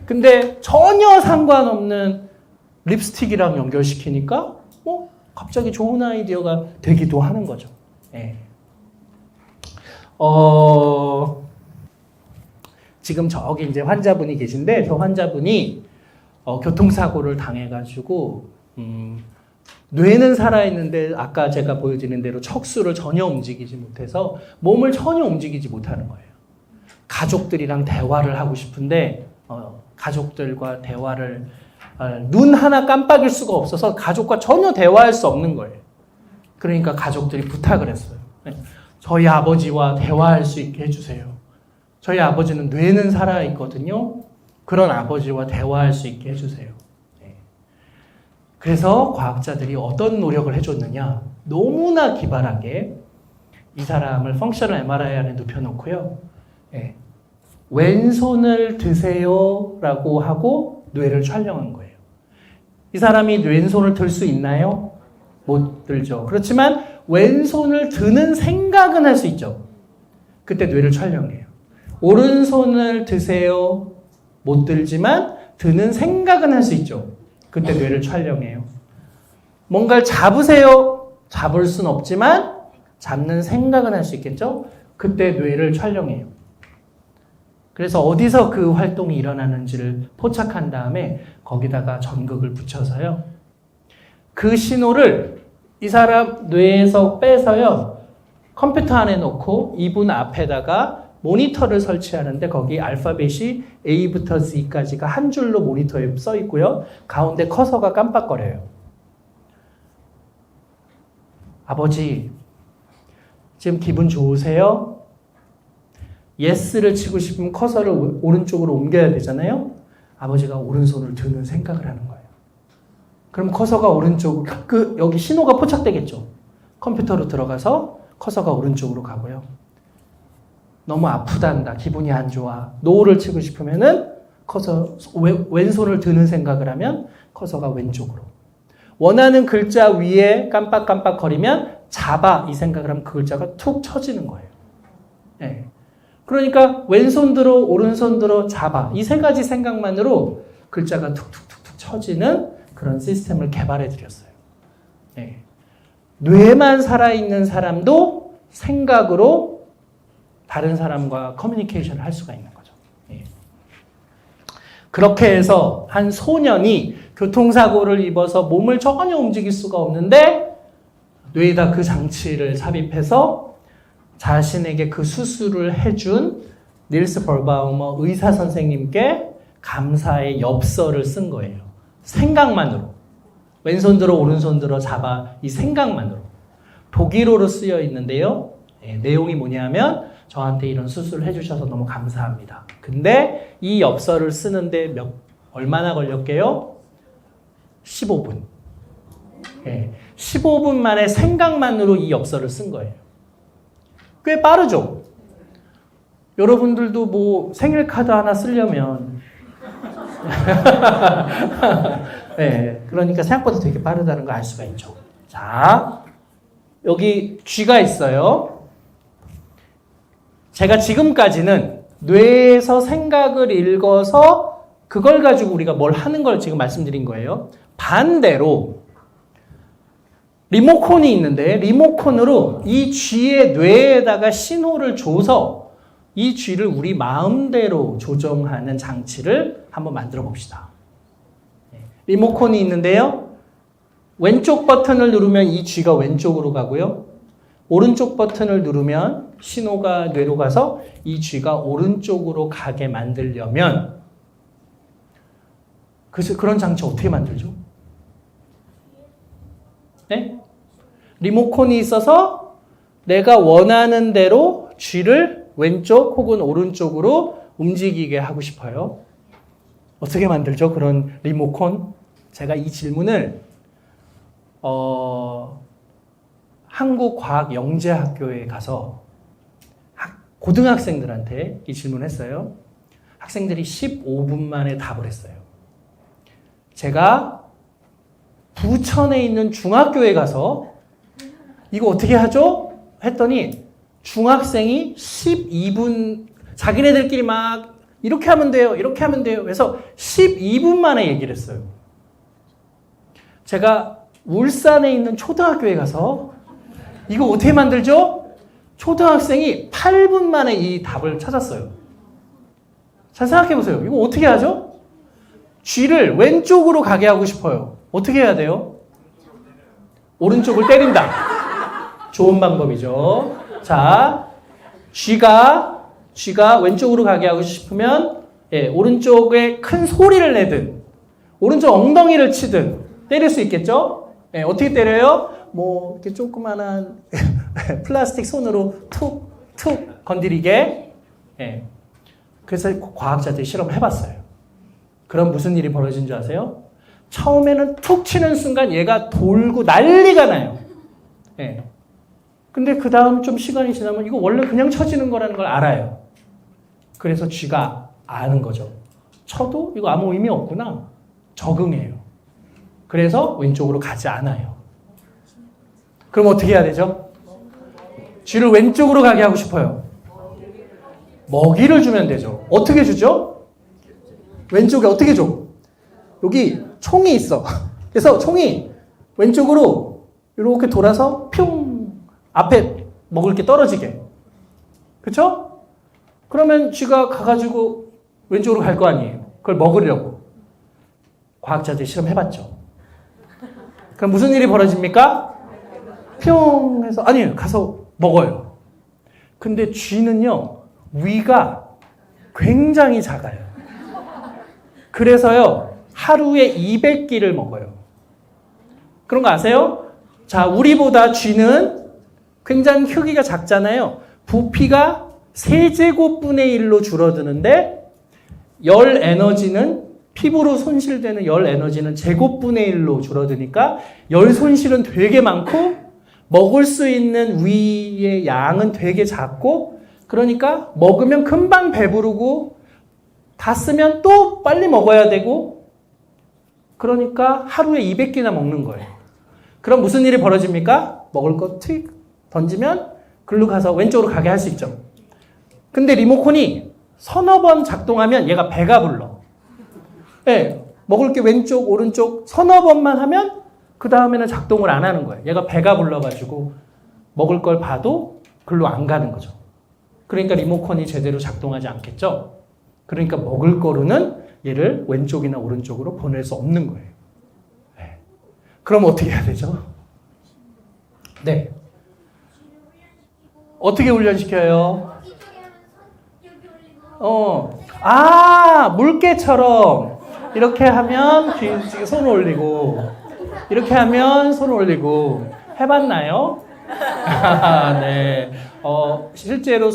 근데 전혀 상관없는 립스틱이랑 연결시키니까 갑자기 좋은 아이디어가 되기도 하는 거죠. 지금 저기 이제 환자분이 계신데 저 환자분이 교통사고를 당해가지고 뇌는 살아있는데 아까 제가 보여드린 대로 척수를 전혀 움직이지 못해서 몸을 전혀 움직이지 못하는 거예요. 가족들이랑 대화를 하고 싶은데 가족들과 대화를 눈 하나 깜빡일 수가 없어서 가족과 전혀 대화할 수 없는 거예요. 그러니까 가족들이 부탁을 했어요. 저희 아버지와 대화할 수 있게 해주세요. 저희 아버지는 뇌는 살아있거든요. 그런 아버지와 대화할 수 있게 해주세요. 그래서 과학자들이 어떤 노력을 해줬느냐. 너무나 기발하게 이 사람을 펑셔널 MRI 안에 눕혀놓고요. 왼손을 드세요 라고 하고 뇌를 촬영한 거예요. 이 사람이 왼손을 들 수 있나요? 못 들죠. 그렇지만 왼손을 드는 생각은 할 수 있죠. 그때 뇌를 촬영해요. 오른손을 드세요. 못 들지만 드는 생각은 할 수 있죠. 그때 뇌를 촬영해요. 뭔가를 잡으세요. 잡을 순 없지만 잡는 생각은 할 수 있겠죠. 그때 뇌를 촬영해요. 그래서 어디서 그 활동이 일어나는지를 포착한 다음에 거기다가 전극을 붙여서요. 그 신호를 이 사람 뇌에서 빼서요. 컴퓨터 안에 놓고 이분 앞에다가 모니터를 설치하는데 거기 알파벳이 A부터 Z까지가 한 줄로 모니터에 써 있고요. 가운데 커서가 깜빡거려요. 아버지, 지금 기분 좋으세요? 예스를 치고 싶으면 커서를 오른쪽으로 옮겨야 되잖아요. 아버지가 오른손을 드는 생각을 하는 거예요. 그럼 커서가 오른쪽, 여기 신호가 포착되겠죠. 컴퓨터로 들어가서 커서가 오른쪽으로 가고요. 너무 아프단다, 기분이 안 좋아. 노를 치고 싶으면은 커서 왼손을 드는 생각을 하면 커서가 왼쪽으로. 원하는 글자 위에 깜빡깜빡 거리면 잡아 이 생각을 하면 그 글자가 툭 쳐지는 거예요. 그러니까 왼손 들어 오른손 들어 잡아 이 세 가지 생각만으로 글자가 툭툭툭툭 쳐지는 그런 시스템을 개발해 드렸어요. 뇌만 살아있는 사람도 생각으로 다른 사람과 커뮤니케이션을 할 수가 있는 거죠. 그렇게 해서 한 소년이 교통사고를 입어서 몸을 전혀 움직일 수가 없는데 뇌에다 그 장치를 삽입해서 자신에게 그 수술을 해준 닐스 벌바우머 의사 선생님께 감사의 엽서를 쓴 거예요. 생각만으로. 왼손 들어 오른손 들어 잡아 이 생각만으로. 독일어로 쓰여 있는데요. 내용이 뭐냐면 저한테 이런 수술을 해주셔서 너무 감사합니다. 근데 이 엽서를 쓰는데 얼마나 걸렸게요? 15분. 15분 만에 생각만으로 이 엽서를 쓴 거예요. 꽤 빠르죠? 여러분들도 뭐 생일 카드 하나 쓰려면 그러니까 생각보다 되게 빠르다는 걸 알 수가 있죠. 자, 여기 쥐가 있어요. 제가 지금까지는 뇌에서 생각을 읽어서 그걸 가지고 우리가 뭘 하는 걸 지금 말씀드린 거예요. 반대로 리모컨이 있는데 리모컨으로 이 쥐의 뇌에다가 신호를 줘서 이 쥐를 우리 마음대로 조정하는 장치를 한번 만들어 봅시다. 리모컨이 있는데요. 왼쪽 버튼을 누르면 이 쥐가 왼쪽으로 가고요. 오른쪽 버튼을 누르면 신호가 뇌로 가서 이 쥐가 오른쪽으로 가게 만들려면 그래서 그런 장치 어떻게 만들죠? 네? 리모컨이 있어서 내가 원하는 대로 쥐를 왼쪽 혹은 오른쪽으로 움직이게 하고 싶어요. 어떻게 만들죠? 그런 리모컨? 제가 이 질문을 한국과학영재학교에 가서 고등학생들한테 이 질문했어요. 학생들이 15분 만에 답을 했어요. 제가 부천에 있는 중학교에 가서 이거 어떻게 하죠? 했더니 중학생이 12분 자기네들끼리 막 이렇게 하면 돼요. 이렇게 하면 돼요. 그래서 12분 만에 얘기를 했어요. 제가 울산에 있는 초등학교에 가서 이거 어떻게 만들죠? 초등학생이 8분 만에 이 답을 찾았어요. 잘 생각해 보세요. 이거 어떻게 하죠? 쥐를 왼쪽으로 가게 하고 싶어요. 어떻게 해야 돼요? 오른쪽을 때린다. 좋은 방법이죠. 자, 쥐가 왼쪽으로 가게 하고 싶으면 오른쪽에 큰 소리를 내든 오른쪽 엉덩이를 치든 때릴 수 있겠죠? 어떻게 때려요? 뭐 이렇게 조그만한 플라스틱 손으로 툭툭 건드리게. 그래서 과학자들이 실험을 해봤어요. 그럼 무슨 일이 벌어진 줄 아세요? 처음에는 툭 치는 순간 얘가 돌고 난리가 나요. 근데 그 다음 좀 시간이 지나면 이거 원래 그냥 쳐지는 거라는 걸 알아요. 그래서 쥐가 아는 거죠. 쳐도 이거 아무 의미 없구나. 적응해요. 그래서 왼쪽으로 가지 않아요. 그럼 어떻게 해야 되죠? 쥐를 왼쪽으로 가게 하고 싶어요. 먹이를 주면 되죠. 어떻게 주죠? 왼쪽에 어떻게 줘? 여기 총이 있어. 그래서 총이 왼쪽으로 이렇게 돌아서 뿅 앞에 먹을 게 떨어지게. 그렇죠? 그러면 쥐가 가가지고 왼쪽으로 갈 거 아니에요. 그걸 먹으려고. 과학자들이 실험해봤죠. 그럼 무슨 일이 벌어집니까? 뿅 해서 아니 가서 먹어요. 근데 쥐는요 위가 굉장히 작아요. 그래서요 하루에 200끼를 먹어요. 그런 거 아세요? 자, 우리보다 쥐는 굉장히 크기가 작잖아요. 부피가 세제곱분의 1로 줄어드는데 열 에너지는 피부로 손실되는 열 에너지는 제곱분의 1로 줄어드니까 열 손실은 되게 많고 먹을 수 있는 위의 양은 되게 작고 그러니까 먹으면 금방 배부르고 다 쓰면 또 빨리 먹어야 되고 그러니까 하루에 200끼나 먹는 거예요. 그럼 무슨 일이 벌어집니까? 먹을 거 틱 던지면 글로 가서 왼쪽으로 가게 할 수 있죠. 근데 리모컨이 서너 번 작동하면 얘가 배가 불러. 먹을 게 왼쪽, 오른쪽 서너 번만 하면 그 다음에는 작동을 안 하는 거예요. 얘가 배가 불러가지고 먹을 걸 봐도 글로 안 가는 거죠. 그러니까 리모컨이 제대로 작동하지 않겠죠. 그러니까 먹을 거로는 얘를 왼쪽이나 오른쪽으로 보낼 수 없는 거예요. 그럼 어떻게 해야 되죠? 네. 어떻게 훈련시켜요? 물개처럼 이렇게 하면 뒤에 손 올리고 이렇게 하면 손 올리고 해봤나요? 네. 실제로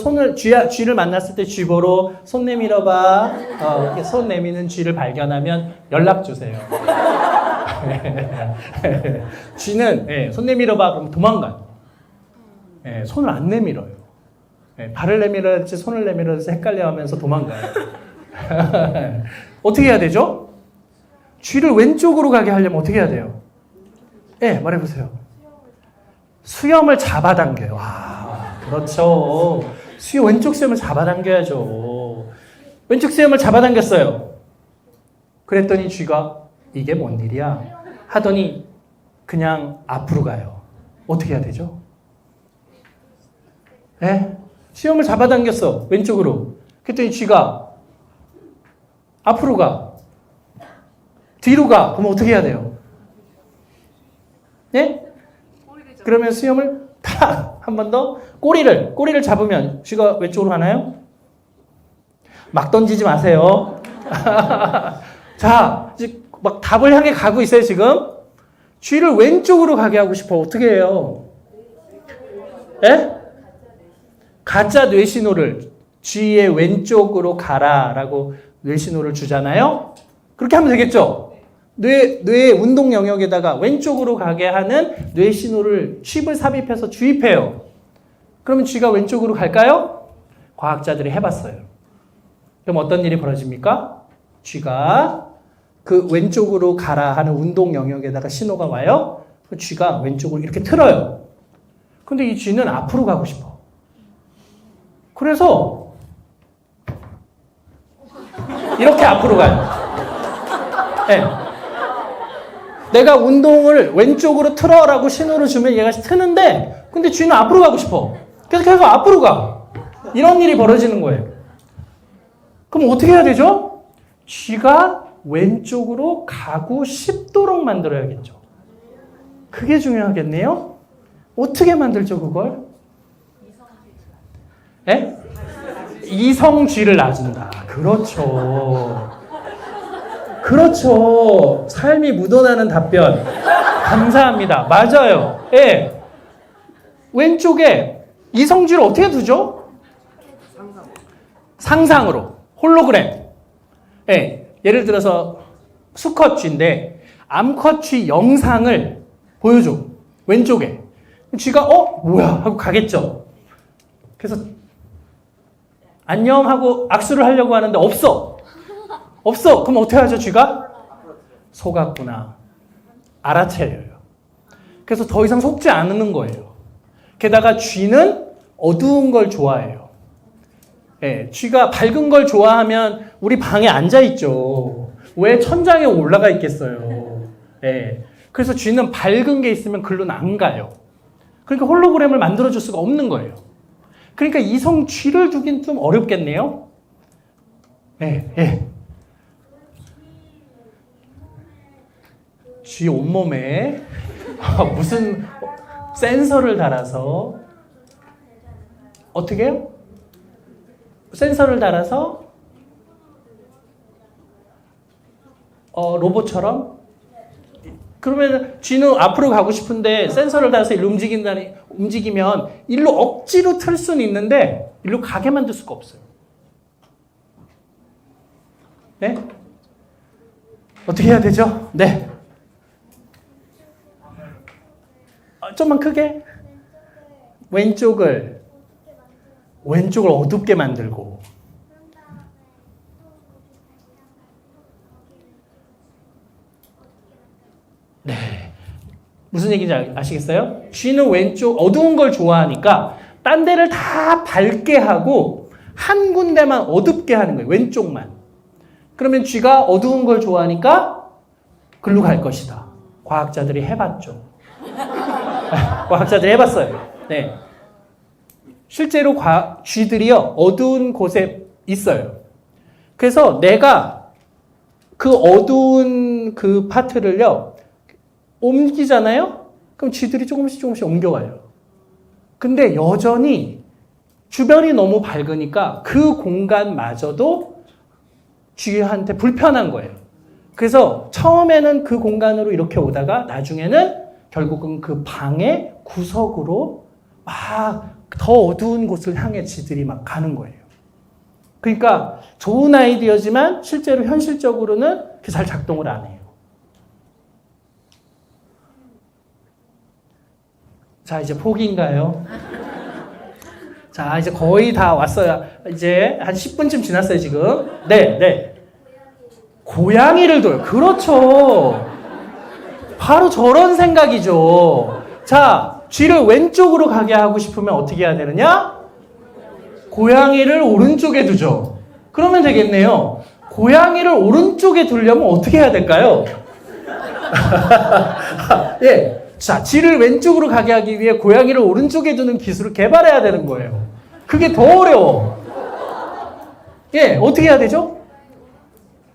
쥐를 만났을 때 쥐보러 손 내밀어봐. 이렇게 손 내미는 쥐를 발견하면 연락 주세요. 쥐는 손 내밀어봐 그러면 도망가요. 손을 안 내밀어요. 발을 내밀어야 할지 손을 내밀어야 할지 헷갈려하면서 도망가요. 어떻게 해야 되죠? 쥐를 왼쪽으로 가게 하려면 어떻게 해야 돼요? 말해보세요. 수염을 잡아당겨요. 그렇죠. 왼쪽 수염을 잡아당겨야죠. 왼쪽 수염을 잡아당겼어요. 그랬더니 쥐가 이게 뭔 일이야? 하더니 그냥 앞으로 가요. 어떻게 해야 되죠? 수염을 잡아당겼어. 왼쪽으로. 그랬더니 쥐가 앞으로 가. 뒤로 가. 그럼 어떻게 해야 돼요? 네? 꼬리를 잡 그러면 수염을 탁! 한 번 더. 꼬리를 잡으면 쥐가 왼쪽으로 가나요? 막 던지지 마세요. 자, 이제 막 답을 향해 가고 있어요, 지금. 쥐를 왼쪽으로 가게 하고 싶어. 어떻게 해요? 예? 가짜 뇌신호를 쥐의 왼쪽으로 가라라고 뇌신호를 주잖아요. 그렇게 하면 되겠죠? 뇌의 운동 영역에다가 왼쪽으로 가게 하는 뇌신호를 칩을 삽입해서 주입해요. 그러면 쥐가 왼쪽으로 갈까요? 과학자들이 해봤어요. 그럼 어떤 일이 벌어집니까? 쥐가 그 왼쪽으로 가라 하는 운동 영역에다가 신호가 와요. 그 쥐가 왼쪽으로 이렇게 틀어요. 근데 이 쥐는 앞으로 가고 싶어. 그래서 이렇게 앞으로 가요. 네. 내가 운동을 왼쪽으로 틀어라고 신호를 주면 얘가 트는데 근데 쥐는 앞으로 가고 싶어. 그래서 계속 앞으로 가. 이런 일이 벌어지는 거예요. 그럼 어떻게 해야 되죠? 쥐가 왼쪽으로 가고 싶도록 만들어야겠죠. 그게 중요하겠네요. 어떻게 만들죠, 그걸? 예? 이성쥐를 놔준다. 그렇죠. 그렇죠. 삶이 묻어나는 답변. 감사합니다. 맞아요. 예. 왼쪽에 이성쥐를 어떻게 두죠? 상상으로. 홀로그램. 예. 예를 들어서 수컷쥐인데 암컷쥐 영상을 보여줘. 왼쪽에. 쥐가 뭐야 하고 가겠죠. 그래서 안녕 하고 악수를 하려고 하는데 없어. 그럼 어떻게 하죠, 쥐가? 속았구나. 알아채려요. 그래서 더 이상 속지 않는 거예요. 게다가 쥐는 어두운 걸 좋아해요. 예, 쥐가 밝은 걸 좋아하면 우리 방에 앉아있죠. 왜 천장에 올라가 있겠어요. 예, 그래서 쥐는 밝은 게 있으면 글로는 안 가요. 그러니까 홀로그램을 만들어줄 수가 없는 거예요. 그러니까 이성 쥐를 두긴 좀 어렵겠네요. 예. 쥐 온몸에 무슨 센서를 달아서 어떻게 해요? 센서를 달아서 로봇처럼 그러면 쥐는 앞으로 가고 싶은데 센서를 달아서 일로 움직이면 일로 억지로 틀 수는 있는데 일로 가게 만들 수가 없어요. 네? 어떻게 해야 되죠? 네. 좀만 크게. 왼쪽을 어둡게 만들고. 네. 무슨 얘기인지 아시겠어요? 쥐는 왼쪽 어두운 걸 좋아하니까 딴 데를 다 밝게 하고 한 군데만 어둡게 하는 거예요. 왼쪽만. 그러면 쥐가 어두운 걸 좋아하니까 글로 갈 것이다. 과학자들이 해봤죠. 과학자들이 해봤어요. 네. 실제로 쥐들이요, 어두운 곳에 있어요. 그래서 내가 그 어두운 그 파트를요, 옮기잖아요? 그럼 쥐들이 조금씩 옮겨와요. 근데 여전히 주변이 너무 밝으니까 그 공간마저도 쥐한테 불편한 거예요. 그래서 처음에는 그 공간으로 이렇게 오다가 나중에는 결국은 그 방의 구석으로 막 더 어두운 곳을 향해 쥐들이 막 가는 거예요. 그러니까 좋은 아이디어지만 실제로 현실적으로는 그렇게 잘 작동을 안 해요. 자, 이제 포기인가요? 자, 이제 거의 다 왔어요. 이제 한 10분쯤 지났어요, 지금. 네. 고양이를 둬요. 그렇죠. 바로 저런 생각이죠. 자, 쥐를 왼쪽으로 가게 하고 싶으면 어떻게 해야 되느냐? 고양이를 오른쪽에 두죠. 그러면 되겠네요. 고양이를 오른쪽에 두려면 어떻게 해야 될까요? 예. 자, 쥐를 왼쪽으로 가게 하기 위해 고양이를 오른쪽에 두는 기술을 개발해야 되는 거예요. 그게 더 어려워. 예, 어떻게 해야 되죠?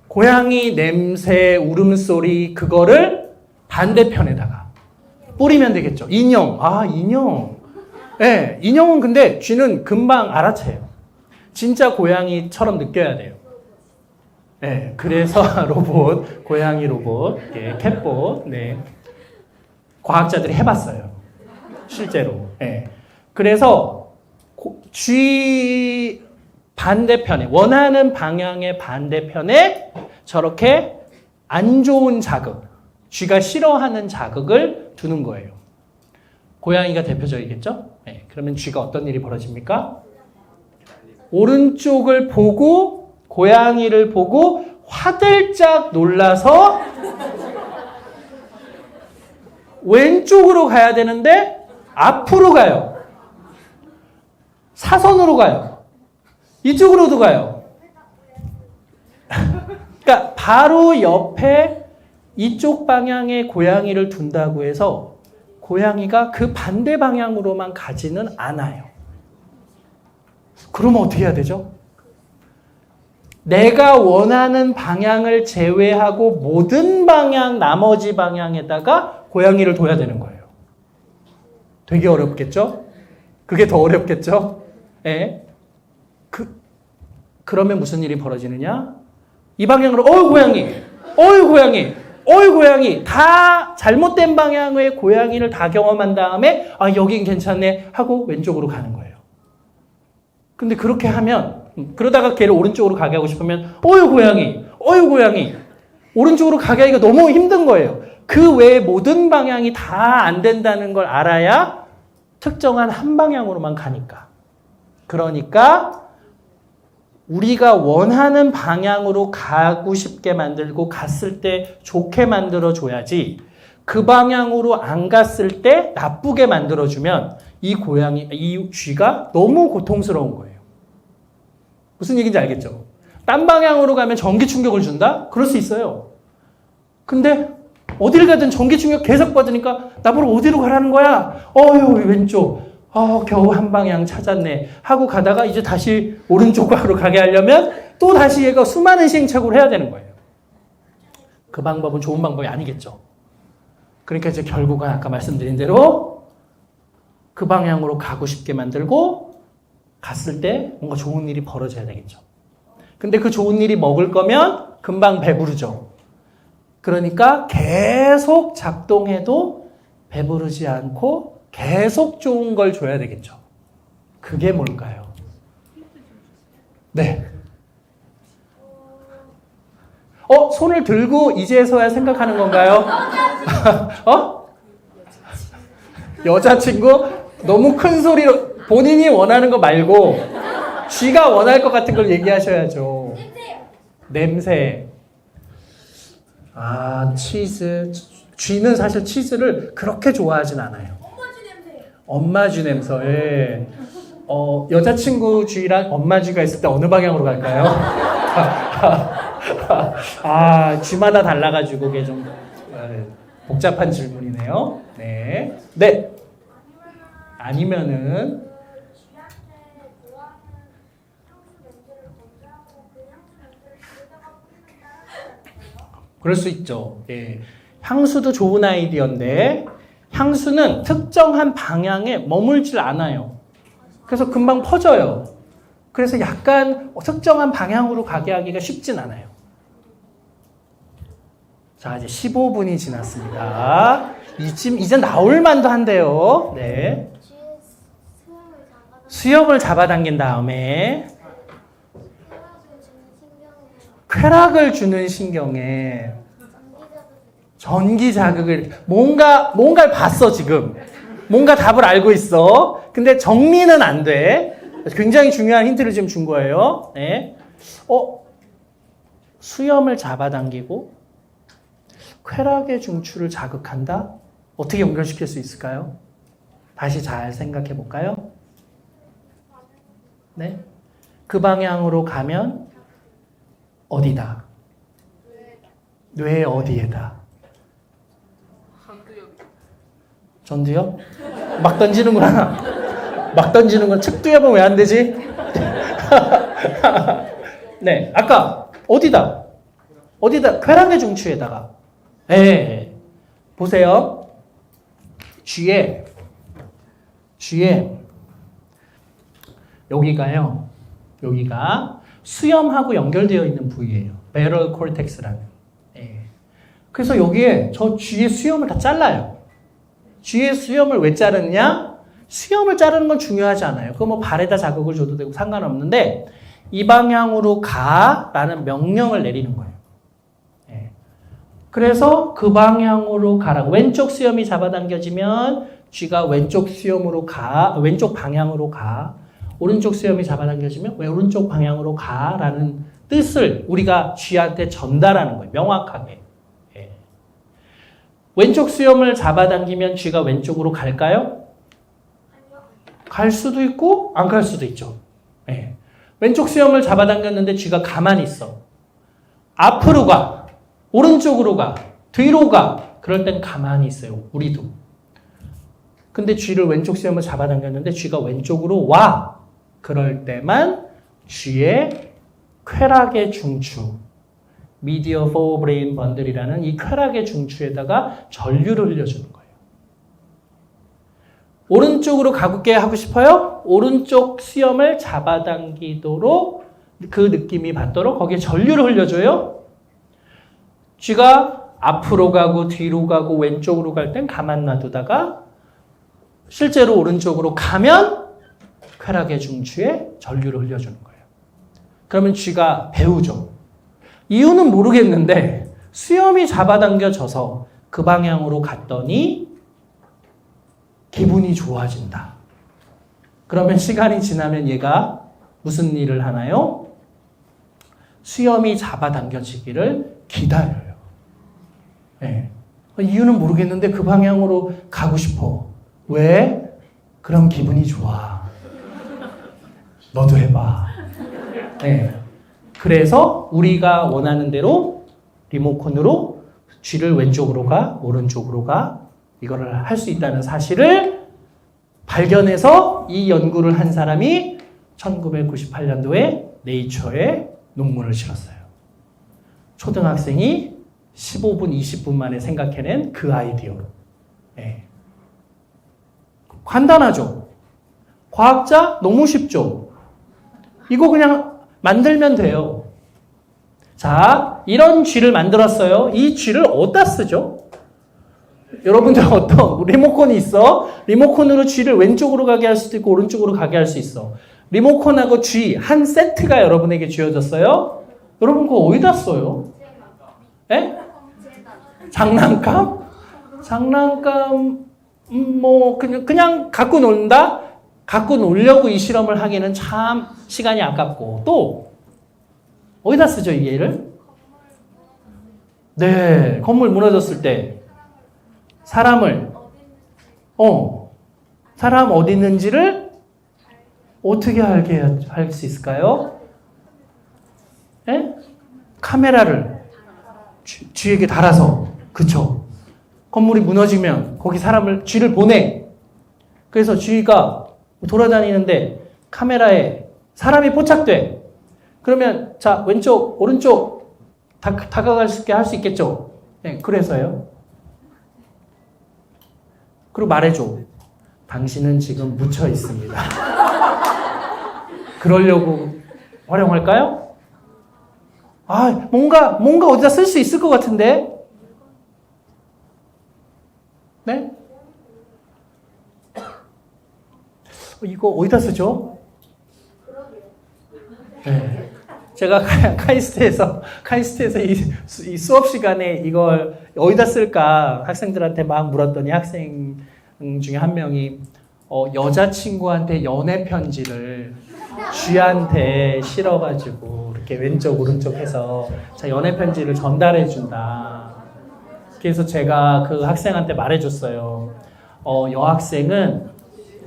고양이 냄새, 울음소리 그거를 반대편에다가 뿌리면 되겠죠. 인형. 아, 인형. 네, 인형은 근데 쥐는 금방 알아채요. 진짜 고양이처럼 느껴야 돼요. 네, 그래서 로봇, 고양이 로봇, 예, 캣봇, 네. 과학자들이 해봤어요. 실제로. 네. 그래서 쥐 반대편에, 원하는 방향의 반대편에 저렇게 안 좋은 자극, 쥐가 싫어하는 자극을 두는 거예요. 고양이가 대표적이겠죠? 네, 그러면 쥐가 어떤 일이 벌어집니까? 오른쪽을 보고, 고양이를 보고 화들짝 놀라서 왼쪽으로 가야 되는데 앞으로 가요. 사선으로 가요. 이쪽으로도 가요. 그러니까 바로 옆에 이쪽 방향에 고양이를 둔다고 해서 고양이가 그 반대 방향으로만 가지는 않아요. 그러면 어떻게 해야 되죠? 내가 원하는 방향을 제외하고 모든 방향, 나머지 방향에다가 고양이를 둬야 되는 거예요. 되게 어렵겠죠? 그게 더 어렵겠죠? 예. 그러면 무슨 일이 벌어지느냐? 이 방향으로, 고양이! 고양이! 고양이! 다 잘못된 방향의 고양이를 다 경험한 다음에, 아, 여긴 괜찮네 하고 왼쪽으로 가는 거예요. 근데 그렇게 하면, 그러다가 걔를 오른쪽으로 가게 하고 싶으면, 고양이! 고양이! 오른쪽으로 가게 하기가 너무 힘든 거예요. 그 외에 모든 방향이 다 안 된다는 걸 알아야 특정한 한 방향으로만 가니까. 그러니까 우리가 원하는 방향으로 가고 싶게 만들고 갔을 때 좋게 만들어줘야지 그 방향으로 안 갔을 때 나쁘게 만들어주면 이 쥐가 너무 고통스러운 거예요. 무슨 얘기인지 알겠죠? 딴 방향으로 가면 전기 충격을 준다? 그럴 수 있어요. 근데 어딜 가든 전기 충격 계속 받으니까 나보러 어디로 가라는 거야? 왼쪽. 겨우 한 방향 찾았네. 하고 가다가 이제 다시 오른쪽으로 가게 하려면 또 다시 얘가 수많은 시행착오를 해야 되는 거예요. 그 방법은 좋은 방법이 아니겠죠. 그러니까 이제 결국은 아까 말씀드린 대로 그 방향으로 가고 싶게 만들고 갔을 때 뭔가 좋은 일이 벌어져야 되겠죠. 근데 그 좋은 일이 먹을 거면 금방 배부르죠. 그러니까 계속 작동해도 배부르지 않고 계속 좋은 걸 줘야 되겠죠. 그게 뭘까요? 네. 손을 들고 이제서야 생각하는 건가요? 여자친구? 너무 큰 소리로 본인이 원하는 거 말고 쥐가 원할 것 같은 걸 얘기하셔야죠. 냄새. 치즈. 쥐는 사실 치즈를 그렇게 좋아하진 않아요. 엄마 쥐 냄새. 예. 여자친구 쥐랑 엄마 쥐가 있을 때 어느 방향으로 갈까요? 쥐마다 달라가지고 그게 좀 복잡한 질문이네요. 네. 네. 아니면은 그럴 수 있죠. 예. 향수도 좋은 아이디어인데 향수는 특정한 방향에 머물질 않아요. 그래서 금방 퍼져요. 그래서 약간 특정한 방향으로 가게 하기가 쉽진 않아요. 자, 이제 15분이 지났습니다. 이제 나올 만도 한데요. 네. 수염을 잡아당긴 다음에 쾌락을 주는 신경에 전기 자극을 뭔가를 봤어 지금. 뭔가 답을 알고 있어. 근데 정리는 안 돼. 굉장히 중요한 힌트를 지금 준 거예요. 네. 수염을 잡아당기고 쾌락의 중추를 자극한다? 어떻게 연결시킬 수 있을까요? 다시 잘 생각해 볼까요? 네. 그 방향으로 가면 어디다? 뇌 어디에다? 전두엽? 막 던지는구나. 막 던지는 건 측두엽은 왜 안 되지? 네, 아까 어디다? 어디다? 쾌락의 중추에다가. 예. 보세요. G에 여기가요. 여기가 수염하고 연결되어 있는 부위예요. 베럴 콜텍스라는. 예. 그래서 여기에 저 G의 수염을 다 잘라요. G의 수염을 왜 자르느냐? 수염을 자르는 건 중요하지 않아요. 그거 뭐 발에다 자극을 줘도 되고 상관없는데 이 방향으로 가라는 명령을 내리는 거예요. 예. 그래서 그 방향으로 가라고. 왼쪽 수염이 잡아당겨지면 G가 왼쪽 수염으로 가, 왼쪽 방향으로 가. 오른쪽 수염이 잡아당겨지면 왜 오른쪽 방향으로 가라는 뜻을 우리가 G한테 전달하는 거예요. 명확하게. 예. 왼쪽 수염을 잡아당기면 G가 왼쪽으로 갈까요? 갈 수도 있고 안 갈 수도 있죠. 예. 왼쪽 수염을 잡아당겼는데 G가 가만히 있어. 앞으로 가, 오른쪽으로 가, 뒤로 가. 그럴 땐 가만히 있어요. 우리도. 근데 G를 왼쪽 수염을 잡아당겼는데 G가 왼쪽으로 와. 그럴 때만 G의 쾌락의 중추, 미디어 포브레인 번들이라는 이 쾌락의 중추에다가 전류를 흘려주는 거예요. 오른쪽으로 가볍게 하고 싶어요? 오른쪽 수염을 잡아당기도록 그 느낌이 받도록 거기에 전류를 흘려줘요. G가 앞으로 가고 뒤로 가고 왼쪽으로 갈 땐 가만 놔두다가 실제로 오른쪽으로 가면 쾌락의 중추에 전류를 흘려주는 거예요. 그러면 G가 배우죠. 이유는 모르겠는데 수염이 잡아당겨져서 그 방향으로 갔더니 기분이 좋아진다. 그러면 시간이 지나면 얘가 무슨 일을 하나요? 수염이 잡아당겨지기를 기다려요. 네. 이유는 모르겠는데 그 방향으로 가고 싶어. 왜? 그럼 기분이 좋아. 너도 해봐. 네. 그래서 우리가 원하는 대로 리모컨으로 G를 왼쪽으로 가, 오른쪽으로 가, 이거를 할 수 있다는 사실을 발견해서 이 연구를 한 사람이 1998년도에 네이처에 논문을 실었어요. 초등학생이 15분, 20분 만에 생각해낸 그 아이디어로. 네. 간단하죠? 과학자 너무 쉽죠? 이거 그냥 만들면 돼요. 자, 이런 G를 만들었어요. 이 G를 어디다 쓰죠? 여러분들 어떤 리모컨이 있어? 리모컨으로 G를 왼쪽으로 가게 할 수도 있고 오른쪽으로 가게 할 수 있어. 리모컨하고 G 한 세트가 여러분에게 주어졌어요. 여러분 그거 어디다 써요? 예? 장난감? 장난감 뭐 그냥 갖고 논다? 갖고 놀려고 이 실험을 하기는 참 시간이 아깝고 또 어디다 쓰죠 이 얘를? 네, 건물 무너졌을 때 사람 어디 있는지를 어떻게 알게 할 수 있을까요? 네? 카메라를 G에게 달아서 그쵸? 건물이 무너지면 거기 G를 보내. 그래서 G가 돌아다니는데 카메라에 사람이 포착돼. 그러면 자 왼쪽 오른쪽 다가갈 수 있게 할 수 있겠죠. 네, 그래서요. 그리고 말해줘. 당신은 지금 묻혀 있습니다. 그러려고 활용할까요? 아 뭔가 어디다 쓸 수 있을 것 같은데. 네? 이거 어디다 쓰죠? 네. 제가 카이스트에서 이 수업 시간에 이걸 어디다 쓸까 학생들한테 막 물었더니 학생 중에 한 명이 여자친구한테 연애 편지를 쥐한테 실어가지고 이렇게 왼쪽 오른쪽 해서 자 연애 편지를 전달해 준다. 그래서 제가 그 학생한테 말해줬어요.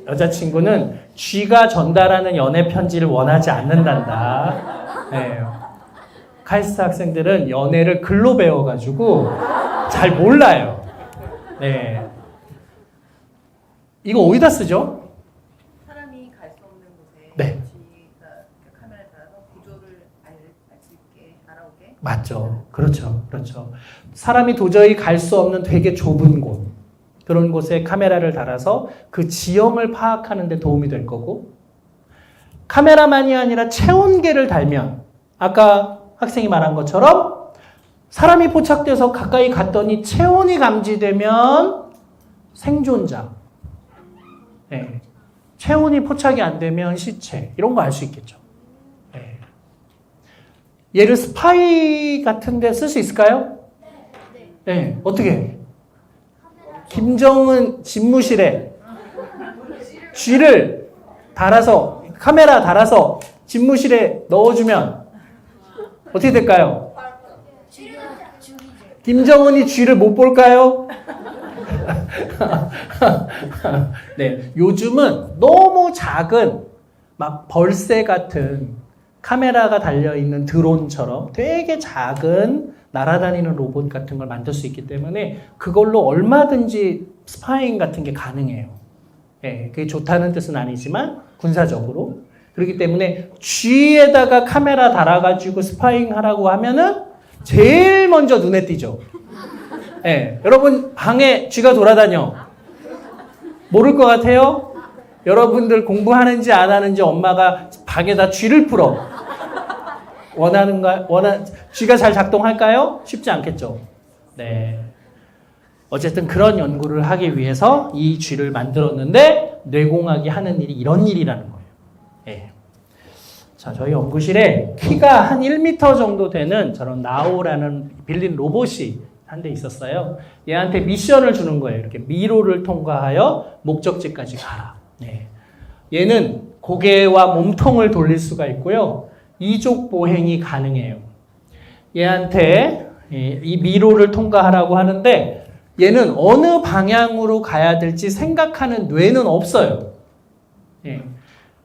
여자친구는 G가 전달하는 연애 편지를 원하지 않는단다. 네. 카이스트 학생들은 연애를 글로 배워가지고 잘 몰라요. 네. 이거 어디다 쓰죠? 사람이 갈 수 없는 곳에 네. G가 카메라에 따라서 구조를 알 수 있게 알아오게 맞죠. 그렇죠. 그렇죠. 사람이 도저히 갈 수 없는 되게 좁은 곳. 그런 곳에 카메라를 달아서 그 지형을 파악하는 데 도움이 될 거고, 카메라만이 아니라 체온계를 달면 아까 학생이 말한 것처럼 사람이 포착돼서 가까이 갔더니 체온이 감지되면 생존자, 네. 체온이 포착이 안 되면 시체, 이런 거 알 수 있겠죠. 네. 얘를 스파이 같은 데 쓸 수 있을까요? 네. 어떻게? 김정은 집무실에 쥐를 달아서, 카메라 달아서 집무실에 넣어주면 어떻게 될까요? 김정은이 쥐를 못 볼까요? 네, 요즘은 너무 작은 막 벌새 같은 카메라가 달려있는 드론처럼 되게 작은 날아다니는 로봇 같은 걸 만들 수 있기 때문에 그걸로 얼마든지 스파잉 같은 게 가능해요. 네, 그게 좋다는 뜻은 아니지만 군사적으로. 그렇기 때문에 쥐에다가 카메라 달아가지고 스파잉 하라고 하면은 제일 먼저 눈에 띄죠. 네, 여러분 방에 쥐가 돌아다녀. 모를 것 같아요? 여러분들 공부하는지 안 하는지 엄마가 방에다 쥐를 풀어. 쥐가 잘 작동할까요? 쉽지 않겠죠. 네. 어쨌든 그런 연구를 하기 위해서 이 쥐를 만들었는데 뇌공학이 하는 일이 이런 일이라는 거예요. 네. 자, 저희 연구실에 키가 한 1m 정도 되는 저런 나오라는 빌린 로봇이 한 대 있었어요. 얘한테 미션을 주는 거예요. 이렇게 미로를 통과하여 목적지까지 가라. 네. 얘는 고개와 몸통을 돌릴 수가 있고요. 이족 보행이 가능해요. 얘한테 이 미로를 통과하라고 하는데 얘는 어느 방향으로 가야 될지 생각하는 뇌는 없어요. 예.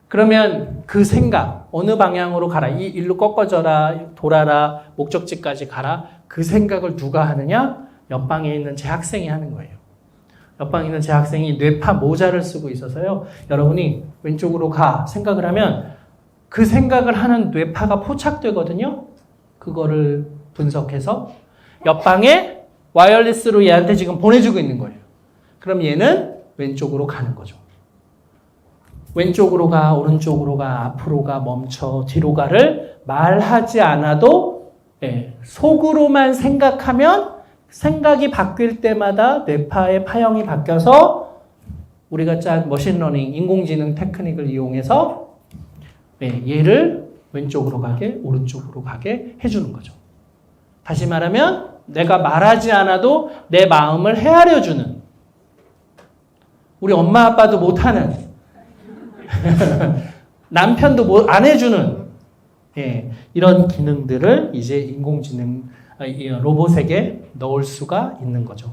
그러면 그 생각, 어느 방향으로 가라, 일로 꺾어져라, 돌아라, 목적지까지 가라, 그 생각을 누가 하느냐? 옆방에 있는 제 학생이 하는 거예요. 옆방에 있는 제 학생이 뇌파 모자를 쓰고 있어서요. 여러분이 왼쪽으로 가 생각을 하면 그 생각을 하는 뇌파가 포착되거든요. 그거를 분석해서 옆방에 와이어리스로 얘한테 지금 보내주고 있는 거예요. 그럼 얘는 왼쪽으로 가는 거죠. 왼쪽으로 가, 오른쪽으로 가, 앞으로 가, 멈춰, 뒤로 가를 말하지 않아도 속으로만 생각하면 생각이 바뀔 때마다 뇌파의 파형이 바뀌어서 우리가 짠 머신러닝, 인공지능 테크닉을 이용해서 얘를 왼쪽으로 가게, 오른쪽으로 가게 해주는 거죠. 다시 말하면 내가 말하지 않아도 내 마음을 헤아려주는, 우리 엄마 아빠도 못하는 남편도 안 해주는 이런 기능들을 이제 인공지능 로봇에게 넣을 수가 있는 거죠.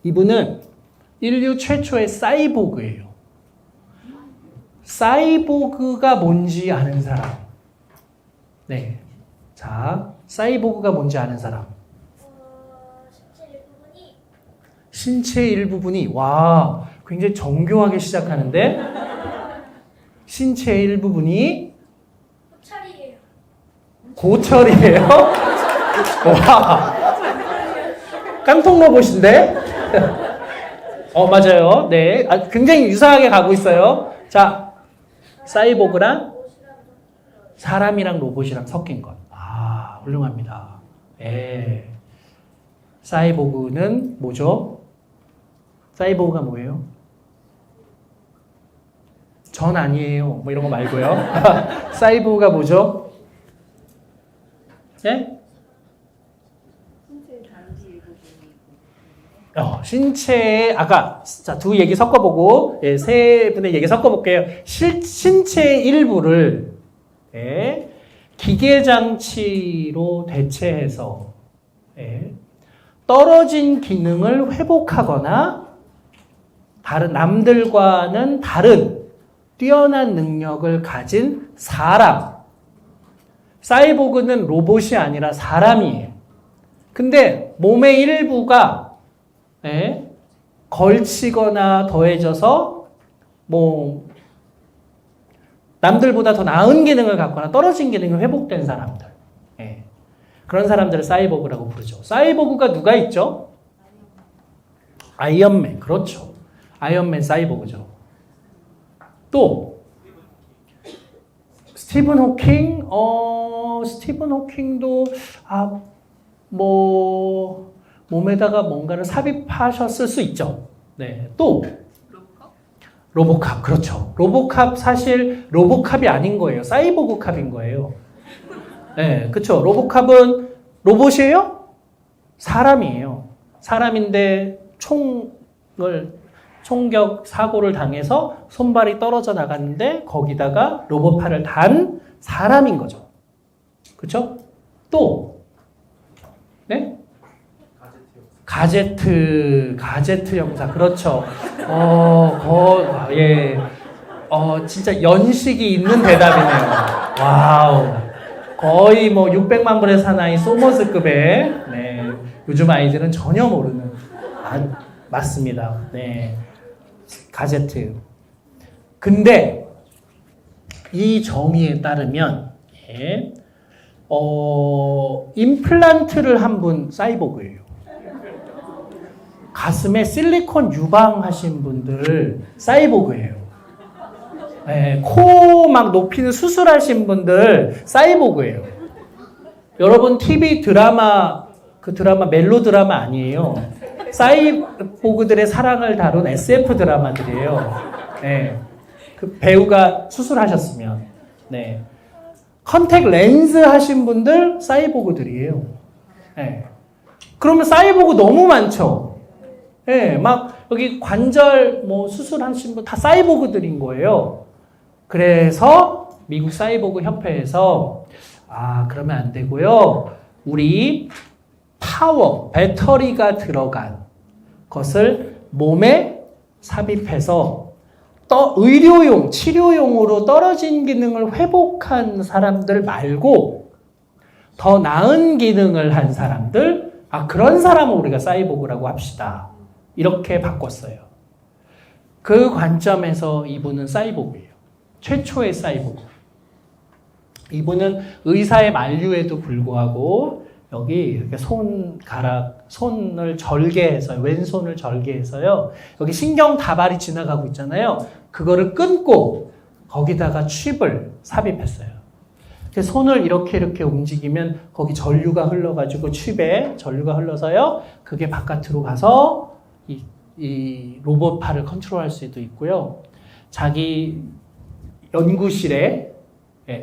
이분은 인류 최초의 사이보그예요. 사이보그가 뭔지 아는 사람. 네. 자, 사이보그가 뭔지 아는 사람. 신체 일부분이, 와, 굉장히 정교하게 시작하는데, 신체의 일부분이 고철이에요. 와, 깡통 로봇인데? 맞아요. 네, 굉장히 유사하게 가고 있어요. 자, 사이보그랑 사람이랑 로봇이랑 섞인 것. 훌륭합니다. 사이보그는 뭐죠? 사이보그가 뭐예요? 전 아니에요. 뭐 이런 거 말고요. 사이보그가 뭐죠? 네? 신체의, 아까, 자, 두 얘기 섞어보고, 세 분의 얘기 섞어볼게요. 신체의 일부를, 기계장치로 대체해서, 떨어진 기능을 회복하거나, 남들과는 다른 뛰어난 능력을 가진 사람. 사이보그는 로봇이 아니라 사람이에요. 근데 몸의 일부가 걸치거나 더해져서 뭐 남들보다 더 나은 기능을 갖거나 떨어진 기능이 회복된 사람들. 그런 사람들을 사이보그라고 부르죠. 사이보그가 누가 있죠? 아이언맨. 그렇죠. 아이언맨 사이보그죠. 또 스티븐 호킹? 스티븐 호킹도 몸에다가 뭔가를 삽입하셨을 수 있죠. 네. 또 로봇캅? 로보캅. 그렇죠. 로보캅 사실 로보캅이 아닌 거예요. 사이보그 캅인 거예요. 네, 그렇죠. 로보캅은 로봇이에요? 사람이에요. 사람인데 총격 사고를 당해서 손발이 떨어져 나갔는데 거기다가 로봇팔을 단 사람인 거죠. 그렇죠? 또 네? 가제트 형사. 그렇죠. 예. 진짜 연식이 있는 대답이네요. 와우. 거의 뭐 600만 불의 사나이 소머스급의, 네. 요즘 아이들은 전혀 모르는. 맞습니다. 네. 가제트. 근데 이 정의에 따르면, 예. 임플란트를 한 분 사이보그예요. 가슴에 실리콘 유방하신 분들 사이보그예요. 네, 코 막 높이는 수술하신 분들 사이보그예요. 여러분 TV 드라마 그 드라마 멜로 드라마 아니에요. 사이보그들의 사랑을 다룬 SF 드라마들이에요. 네, 그 배우가 수술하셨으면 네. 컨택 렌즈 하신 분들 사이보그들이에요. 네. 그러면 사이보그 너무 많죠. 예, 막 여기 관절 뭐 수술하신 분 다 사이보그들인 거예요. 그래서 미국 사이보그 협회에서 그러면 안 되고요. 우리 배터리가 들어간 것을 몸에 삽입해서 의료용, 치료용으로 떨어진 기능을 회복한 사람들 말고 더 나은 기능을 한 사람들, 그런 사람을 우리가 사이보그라고 합시다. 이렇게 바꿨어요. 그 관점에서 이분은 사이보그예요. 최초의 사이보그. 이분은 의사의 만류에도 불구하고 여기 이렇게 손을 절개해서, 왼손을 절개해서요. 여기 신경 다발이 지나가고 있잖아요. 그거를 끊고 거기다가 칩을 삽입했어요. 손을 이렇게 움직이면 거기 전류가 흘러가지고 칩에 전류가 흘러서요. 그게 바깥으로 가서 이 로봇팔을 컨트롤할 수도 있고요. 자기 연구실에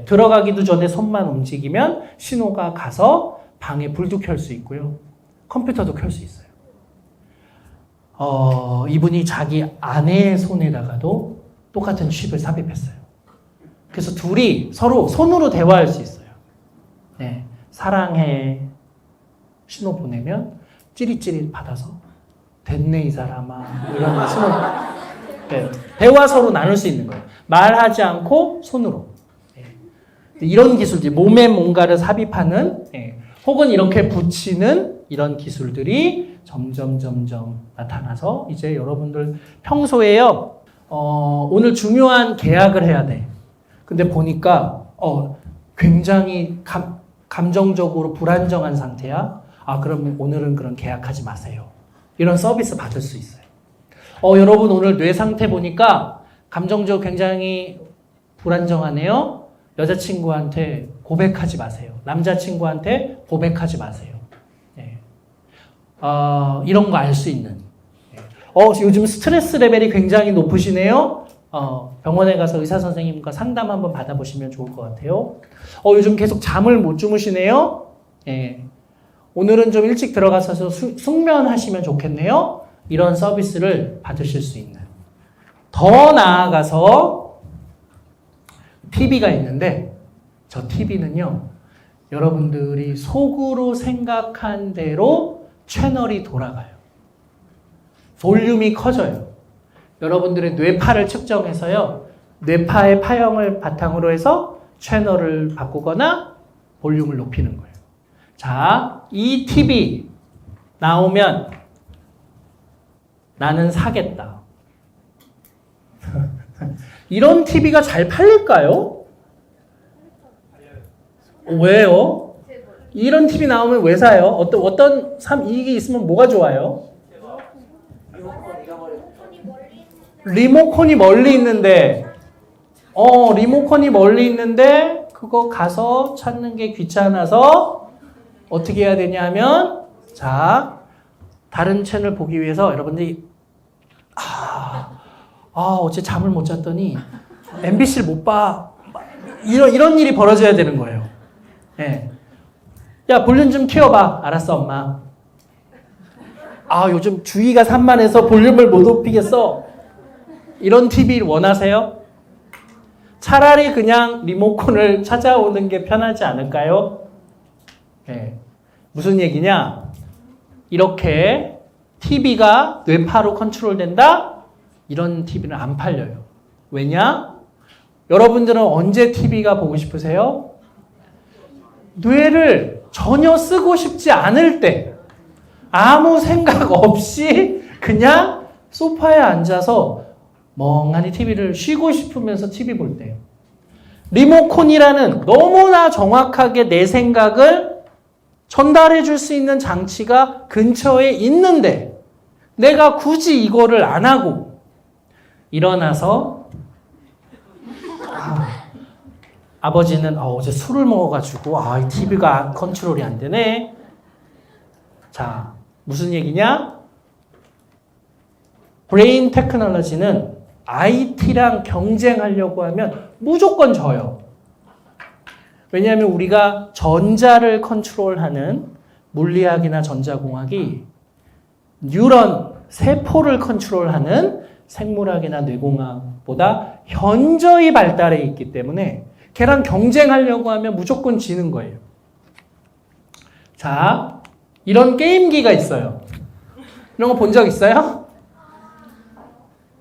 들어가기도 전에 손만 움직이면 신호가 가서 방에 불도 켤 수 있고요. 컴퓨터도 켤 수 있어요. 이분이 자기 아내의 손에다가도 똑같은 칩을 삽입했어요. 그래서 둘이 서로 손으로 대화할 수 있어요. 네, 사랑해 신호 보내면 찌릿찌릿 받아서 됐네 이 사람아 이런 신호. 네, 대화 서로 나눌 수 있는 거예요. 말하지 않고 손으로. 네. 이런 기술들, 몸에 뭔가를 삽입하는 혹은 이렇게 붙이는 이런 기술들이 점점 나타나서 이제 여러분들 평소에요. 오늘 중요한 계약을 해야 돼. 근데 보니까 굉장히 감정적으로 불안정한 상태야. 그러면 오늘은 그런 계약하지 마세요. 이런 서비스 받을 수 있어요. 여러분 오늘 뇌 상태 보니까 감정적으로 굉장히 불안정하네요. 여자친구한테 고백하지 마세요. 남자친구한테 고백하지 마세요. 네. 이런 거 알 수 있는. 요즘 스트레스 레벨이 굉장히 높으시네요. 병원에 가서 의사 선생님과 상담 한번 받아보시면 좋을 것 같아요. 요즘 계속 잠을 못 주무시네요. 네. 오늘은 좀 일찍 들어가서 숙면하시면 좋겠네요. 이런 서비스를 받으실 수 있는. 더 나아가서 TV가 있는데 저 TV는요. 여러분들이 속으로 생각한 대로 채널이 돌아가요. 볼륨이 커져요. 여러분들의 뇌파를 측정해서요. 뇌파의 파형을 바탕으로 해서 채널을 바꾸거나 볼륨을 높이는 거예요. 자, 이 TV 나오면 나는 사겠다. 이런 TV가 잘 팔릴까요? 왜요? 이런 TV 나오면 왜 사요? 어떤 이익이 있으면 뭐가 좋아요? 리모컨이 멀리 있는데, 리모컨이 멀리 있는데, 그거 가서 찾는 게 귀찮아서 어떻게 해야 되냐 하면, 자, 다른 채널 보기 위해서 여러분들이, 어제 잠을 못 잤더니 MBC를 못 봐. 이런 일이 벌어져야 되는 거예요. 예. 야, 볼륨 좀 키워봐. 알았어, 엄마. 요즘 주의가 산만해서 볼륨을 못 높이겠어. 이런 TV 원하세요? 차라리 그냥 리모컨을 찾아오는 게 편하지 않을까요? 예. 무슨 얘기냐? 이렇게 TV가 뇌파로 컨트롤된다? 이런 TV는 안 팔려요. 왜냐? 여러분들은 언제 TV가 보고 싶으세요? 뇌를 전혀 쓰고 싶지 않을 때, 아무 생각 없이 그냥 소파에 앉아서 멍하니 TV를 쉬고 싶으면서 TV 볼 때, 리모컨이라는 너무나 정확하게 내 생각을 전달해 줄 수 있는 장치가 근처에 있는데 내가 굳이 이거를 안 하고 일어나서 아버지는 어제 술을 먹어가지고 이 TV가 컨트롤이 안 되네. 자, 무슨 얘기냐? 브레인 테크놀로지는 IT랑 경쟁하려고 하면 무조건 져요. 왜냐하면 우리가 전자를 컨트롤하는 물리학이나 전자공학이 뉴런, 세포를 컨트롤하는 생물학이나 뇌공학보다 현저히 발달해 있기 때문에 걔랑 경쟁하려고 하면 무조건 지는 거예요. 자, 이런 게임기가 있어요. 이런 거 본 적 있어요?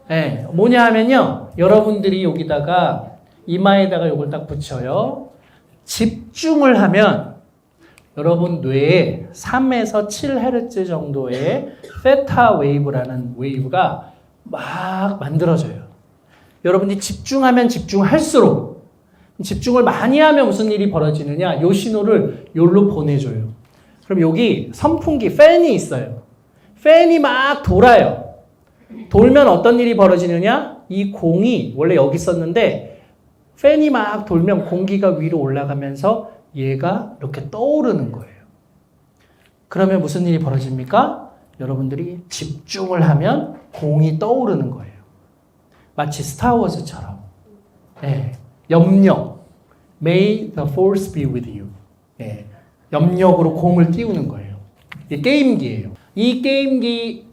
네, 뭐냐 하면요. 여러분들이 여기다가 이마에다가 이걸 딱 붙여요. 집중을 하면 여러분 뇌에 3에서 7Hz 정도의 세타 웨이브라는 웨이브가 막 만들어져요. 여러분이 집중하면 집중할수록 집중을 많이 하면 무슨 일이 벌어지느냐? 요 신호를 요로 보내줘요. 그럼 여기 선풍기, 팬이 있어요. 팬이 막 돌아요. 돌면 어떤 일이 벌어지느냐? 이 공이 원래 여기 있었는데 팬이 막 돌면 공기가 위로 올라가면서 얘가 이렇게 떠오르는 거예요. 그러면 무슨 일이 벌어집니까? 여러분들이 집중을 하면 공이 떠오르는 거예요. 마치 스타워즈처럼. 네. 염력. May the force be with you. 네. 염력으로 공을 띄우는 거예요. 이게 게임기예요. 이 게임기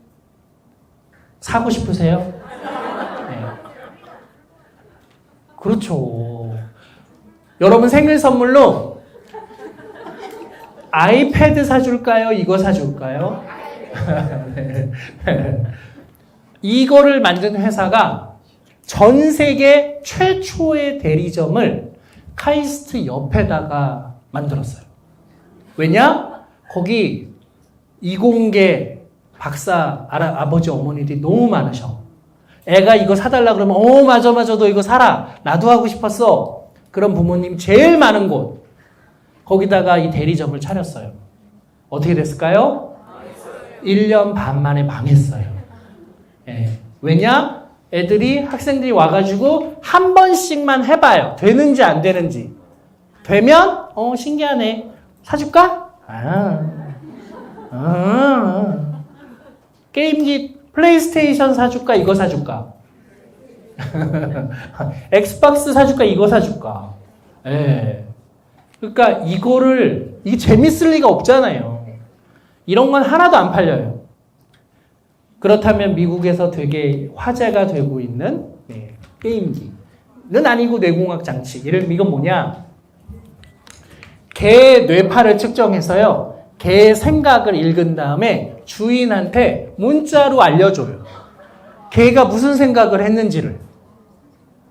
사고 싶으세요? 네. 그렇죠. 여러분 생일 선물로 아이패드 사줄까요? 이거 사줄까요? 이거를 만든 회사가 전 세계 최초의 대리점을 카이스트 옆에다가 만들었어요. 왜냐? 거기 이공계 박사 아버지 어머니들이 너무 많으셔. 애가 이거 사달라 그러면 맞아 너 이거 사라. 나도 하고 싶었어. 그런 부모님 제일 많은 곳. 거기다가 이 대리점을 차렸어요. 어떻게 됐을까요? 1년 반 만에 망했어요. 예. 왜냐? 애들이 학생들이 와가지고 한 번씩만 해봐요. 되는지 안 되는지. 되면 신기하네. 사줄까? 게임기 플레이스테이션 사줄까? 이거 사줄까? 엑스박스 사줄까? 이거 사줄까? 예. 그러니까 이게 재밌을 리가 없잖아요. 이런 건 하나도 안 팔려요. 그렇다면 미국에서 되게 화제가 되고 있는 게임기는 아니고 뇌공학 장치. 이건 뭐냐? 개의 뇌파를 측정해서요. 개의 생각을 읽은 다음에 주인한테 문자로 알려줘요. 개가 무슨 생각을 했는지를.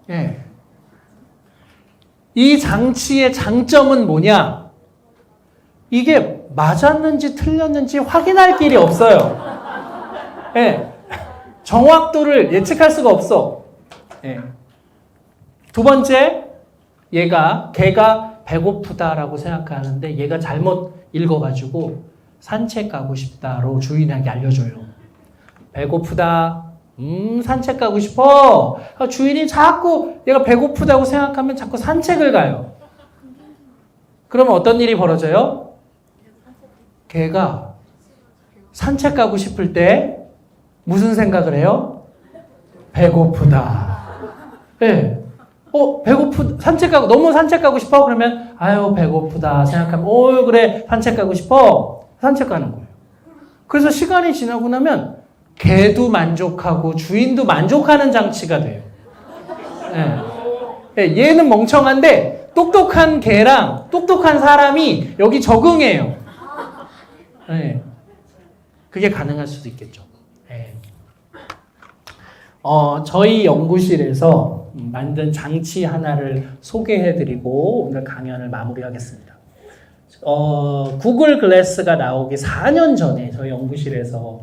예. 이 장치의 장점은 뭐냐? 이게 맞았는지 틀렸는지 확인할 길이 없어요. 예. 정확도를 예측할 수가 없어. 예. 두 번째, 개가 배고프다라고 생각하는데 얘가 잘못 읽어가지고 산책 가고 싶다로 주인에게 알려줘요. 배고프다. 산책 가고 싶어. 주인이 자꾸 얘가 배고프다고 생각하면 자꾸 산책을 가요. 그러면 어떤 일이 벌어져요? 걔가 산책 가고 싶을 때 무슨 생각을 해요? 배고프다. 네. 산책 가고, 너무 산책 가고 싶어? 그러면, 아유, 배고프다. 생각하면, 그래, 산책 가고 싶어? 산책 가는 거예요. 그래서 시간이 지나고 나면, 개도 만족하고, 주인도 만족하는 장치가 돼요. 네. 네, 얘는 멍청한데, 똑똑한 개랑 똑똑한 사람이 여기 적응해요. 네. 그게 가능할 수도 있겠죠. 네. 저희 연구실에서 만든 장치 하나를 소개해드리고 오늘 강연을 마무리하겠습니다. 구글 글래스가 나오기 4년 전에 저희 연구실에서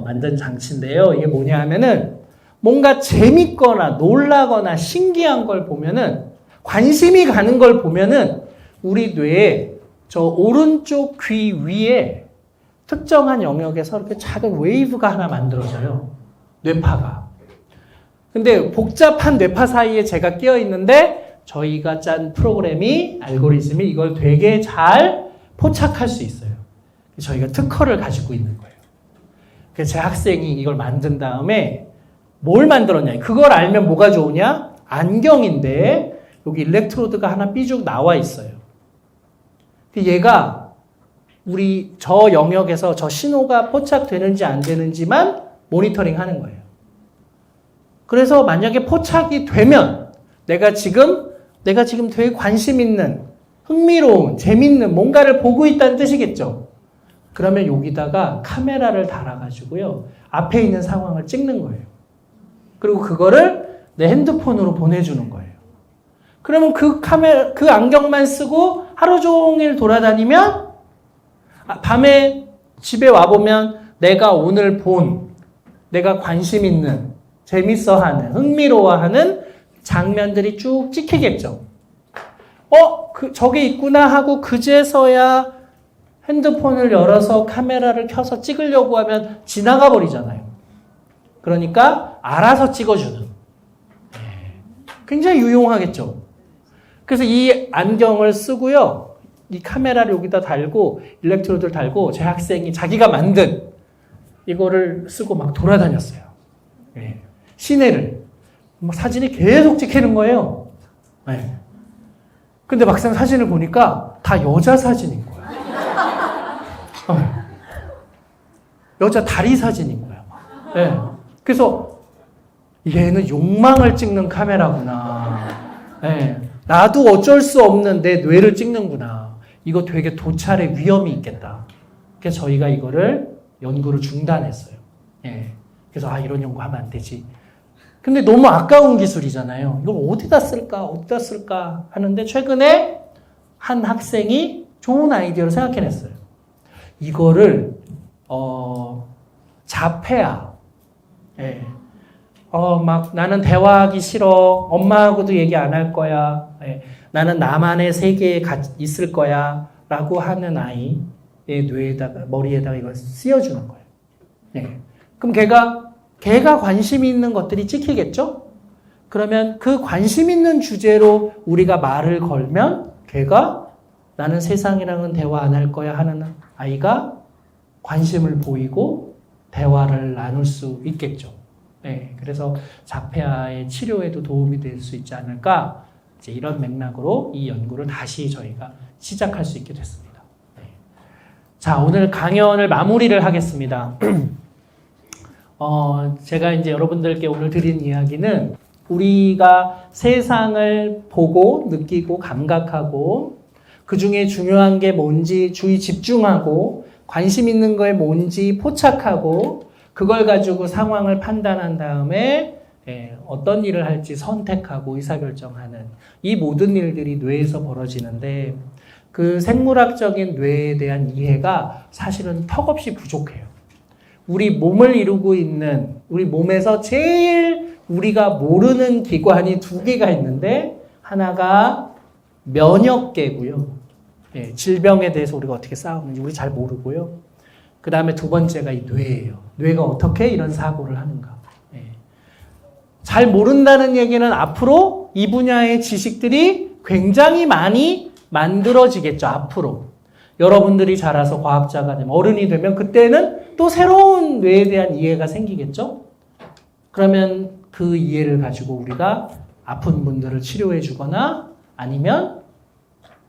만든 장치인데요. 이게 뭐냐 하면은 뭔가 재밌거나 놀라거나 신기한 걸 보면은 관심이 가는 걸 보면은 우리 뇌에 저 오른쪽 귀 위에 특정한 영역에서 이렇게 작은 웨이브가 하나 만들어져요. 뇌파가. 근데 복잡한 뇌파 사이에 제가 끼어 있는데 저희가 짠 프로그램이 알고리즘이 이걸 되게 잘 포착할 수 있어요. 저희가 특허를 가지고 있는 거예요. 그래서 제 학생이 이걸 만든 다음에 뭘 만들었냐? 그걸 알면 뭐가 좋으냐? 안경인데 여기 일렉트로드가 하나 삐죽 나와 있어요. 얘가 저 영역에서 저 신호가 포착되는지 안 되는지만 모니터링 하는 거예요. 그래서 만약에 포착이 되면 내가 지금 되게 관심 있는, 흥미로운, 재밌는 뭔가를 보고 있다는 뜻이겠죠. 그러면 여기다가 카메라를 달아가지고요. 앞에 있는 상황을 찍는 거예요. 그리고 그거를 내 핸드폰으로 보내주는 거예요. 그러면 그 안경만 쓰고 하루 종일 돌아다니면 밤에 집에 와보면 내가 오늘 내가 관심 있는, 재밌어하는, 흥미로워하는 장면들이 쭉 찍히겠죠. 저게 있구나 하고 그제서야 핸드폰을 열어서 카메라를 켜서 찍으려고 하면 지나가 버리잖아요. 그러니까 알아서 찍어주는. 굉장히 유용하겠죠. 그래서 이 안경을 쓰고요. 이 카메라를 여기다 달고 일렉트로드를 달고 제 학생이 자기가 만든 이거를 쓰고 막 돌아다녔어요. 시내를. 사진이 계속 찍히는 거예요. 근데 막상 사진을 보니까 다 여자 사진인 거야. 여자 다리 사진인 거야. 그래서 얘는 욕망을 찍는 카메라구나. 나도 어쩔 수 없는 내 뇌를 찍는구나. 이거 되게 도찰의 위험이 있겠다. 그래서 저희가 이거를 연구를 중단했어요. 그래서 이런 연구하면 안 되지. 근데 너무 아까운 기술이잖아요. 이걸 어디다 쓸까 하는데 최근에 한 학생이 좋은 아이디어를 생각해냈어요. 이거를 자폐아. 막 나는 대화하기 싫어. 엄마하고도 얘기 안 할 거야. 나는 나만의 세계에 있을 거야. 라고 하는 아이의 머리에다가 이걸 씌워주는 거예요. 그럼 걔가 관심 있는 것들이 찍히겠죠? 그러면 그 관심 있는 주제로 우리가 말을 걸면 걔가 나는 세상이랑은 대화 안 할 거야 하는 아이가 관심을 보이고 대화를 나눌 수 있겠죠. 그래서 자폐아의 치료에도 도움이 될 수 있지 않을까, 이제 이런 맥락으로 이 연구를 다시 저희가 시작할 수 있게 됐습니다. 자, 오늘 강연을 마무리를 하겠습니다. 제가 이제 여러분들께 오늘 드린 이야기는 우리가 세상을 보고 느끼고 감각하고 그 중에 중요한 게 뭔지 주의 집중하고 관심 있는 거에 뭔지 포착하고 그걸 가지고 상황을 판단한 다음에 어떤 일을 할지 선택하고 의사결정하는 이 모든 일들이 뇌에서 벌어지는데 그 생물학적인 뇌에 대한 이해가 사실은 턱없이 부족해요. 우리 몸을 이루고 있는 우리 몸에서 제일 우리가 모르는 기관이 두 개가 있는데 하나가 면역계고요. 예, 질병에 대해서 우리가 어떻게 싸우는지 우리 잘 모르고요. 그 다음에 두 번째가 이 뇌예요. 뇌가 어떻게 이런 사고를 하는가. 예. 잘 모른다는 얘기는 앞으로 이 분야의 지식들이 굉장히 많이 만들어지겠죠. 앞으로. 여러분들이 자라서 과학자가 되면 어른이 되면 그때는 또 새로운 뇌에 대한 이해가 생기겠죠. 그러면 그 이해를 가지고 우리가 아픈 분들을 치료해 주거나 아니면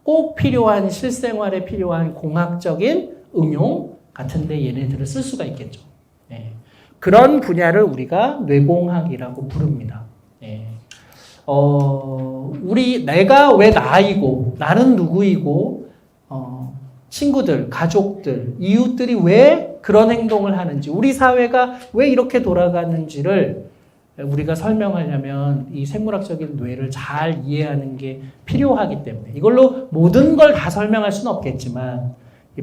꼭 필요한 실생활에 필요한 공학적인 응용 같은데 얘네들을 쓸 수가 있겠죠. 예. 그런 분야를 우리가 뇌공학이라고 부릅니다. 예. 내가 왜 나이고 나는 누구이고 친구들, 가족들, 이웃들이 왜 그런 행동을 하는지 우리 사회가 왜 이렇게 돌아가는지를 우리가 설명하려면 이 생물학적인 뇌를 잘 이해하는 게 필요하기 때문에 이걸로 모든 걸 다 설명할 수는 없겠지만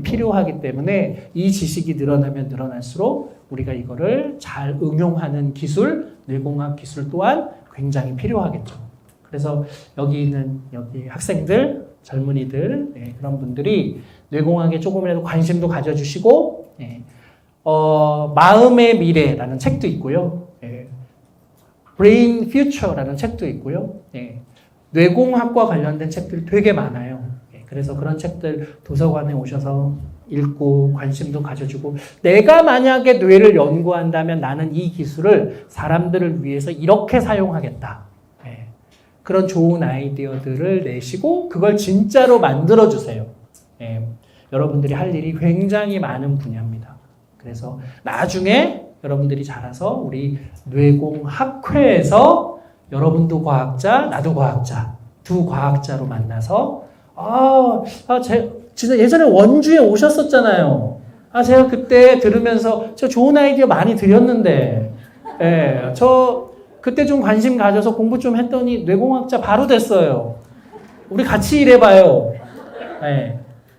필요하기 때문에 이 지식이 늘어나면 늘어날수록 우리가 이거를 잘 응용하는 기술, 뇌공학 기술 또한 굉장히 필요하겠죠. 그래서 여기 있는 여기 학생들, 젊은이들 그런 분들이 뇌공학에 조금이라도 관심도 가져주시고 마음의 미래라는 책도 있고요. Brain Future라는 책도 있고요. 뇌공학과 관련된 책들이 되게 많아요. 그래서 그런 책들 도서관에 오셔서 읽고 관심도 가져주고 내가 만약에 뇌를 연구한다면 나는 이 기술을 사람들을 위해서 이렇게 사용하겠다. 그런 좋은 아이디어들을 내시고 그걸 진짜로 만들어주세요. 여러분들이 할 일이 굉장히 많은 분야입니다. 그래서 나중에 여러분들이 자라서 우리 뇌공학회에서 여러분도 과학자, 나도 과학자, 두 과학자로 만나서 진짜 예전에 원주에 오셨었잖아요. 제가 그때 들으면서 저 좋은 아이디어 많이 드렸는데, 저 그때 좀 관심 가져서 공부 좀 했더니 뇌공학자 바로 됐어요. 우리 같이 일해봐요.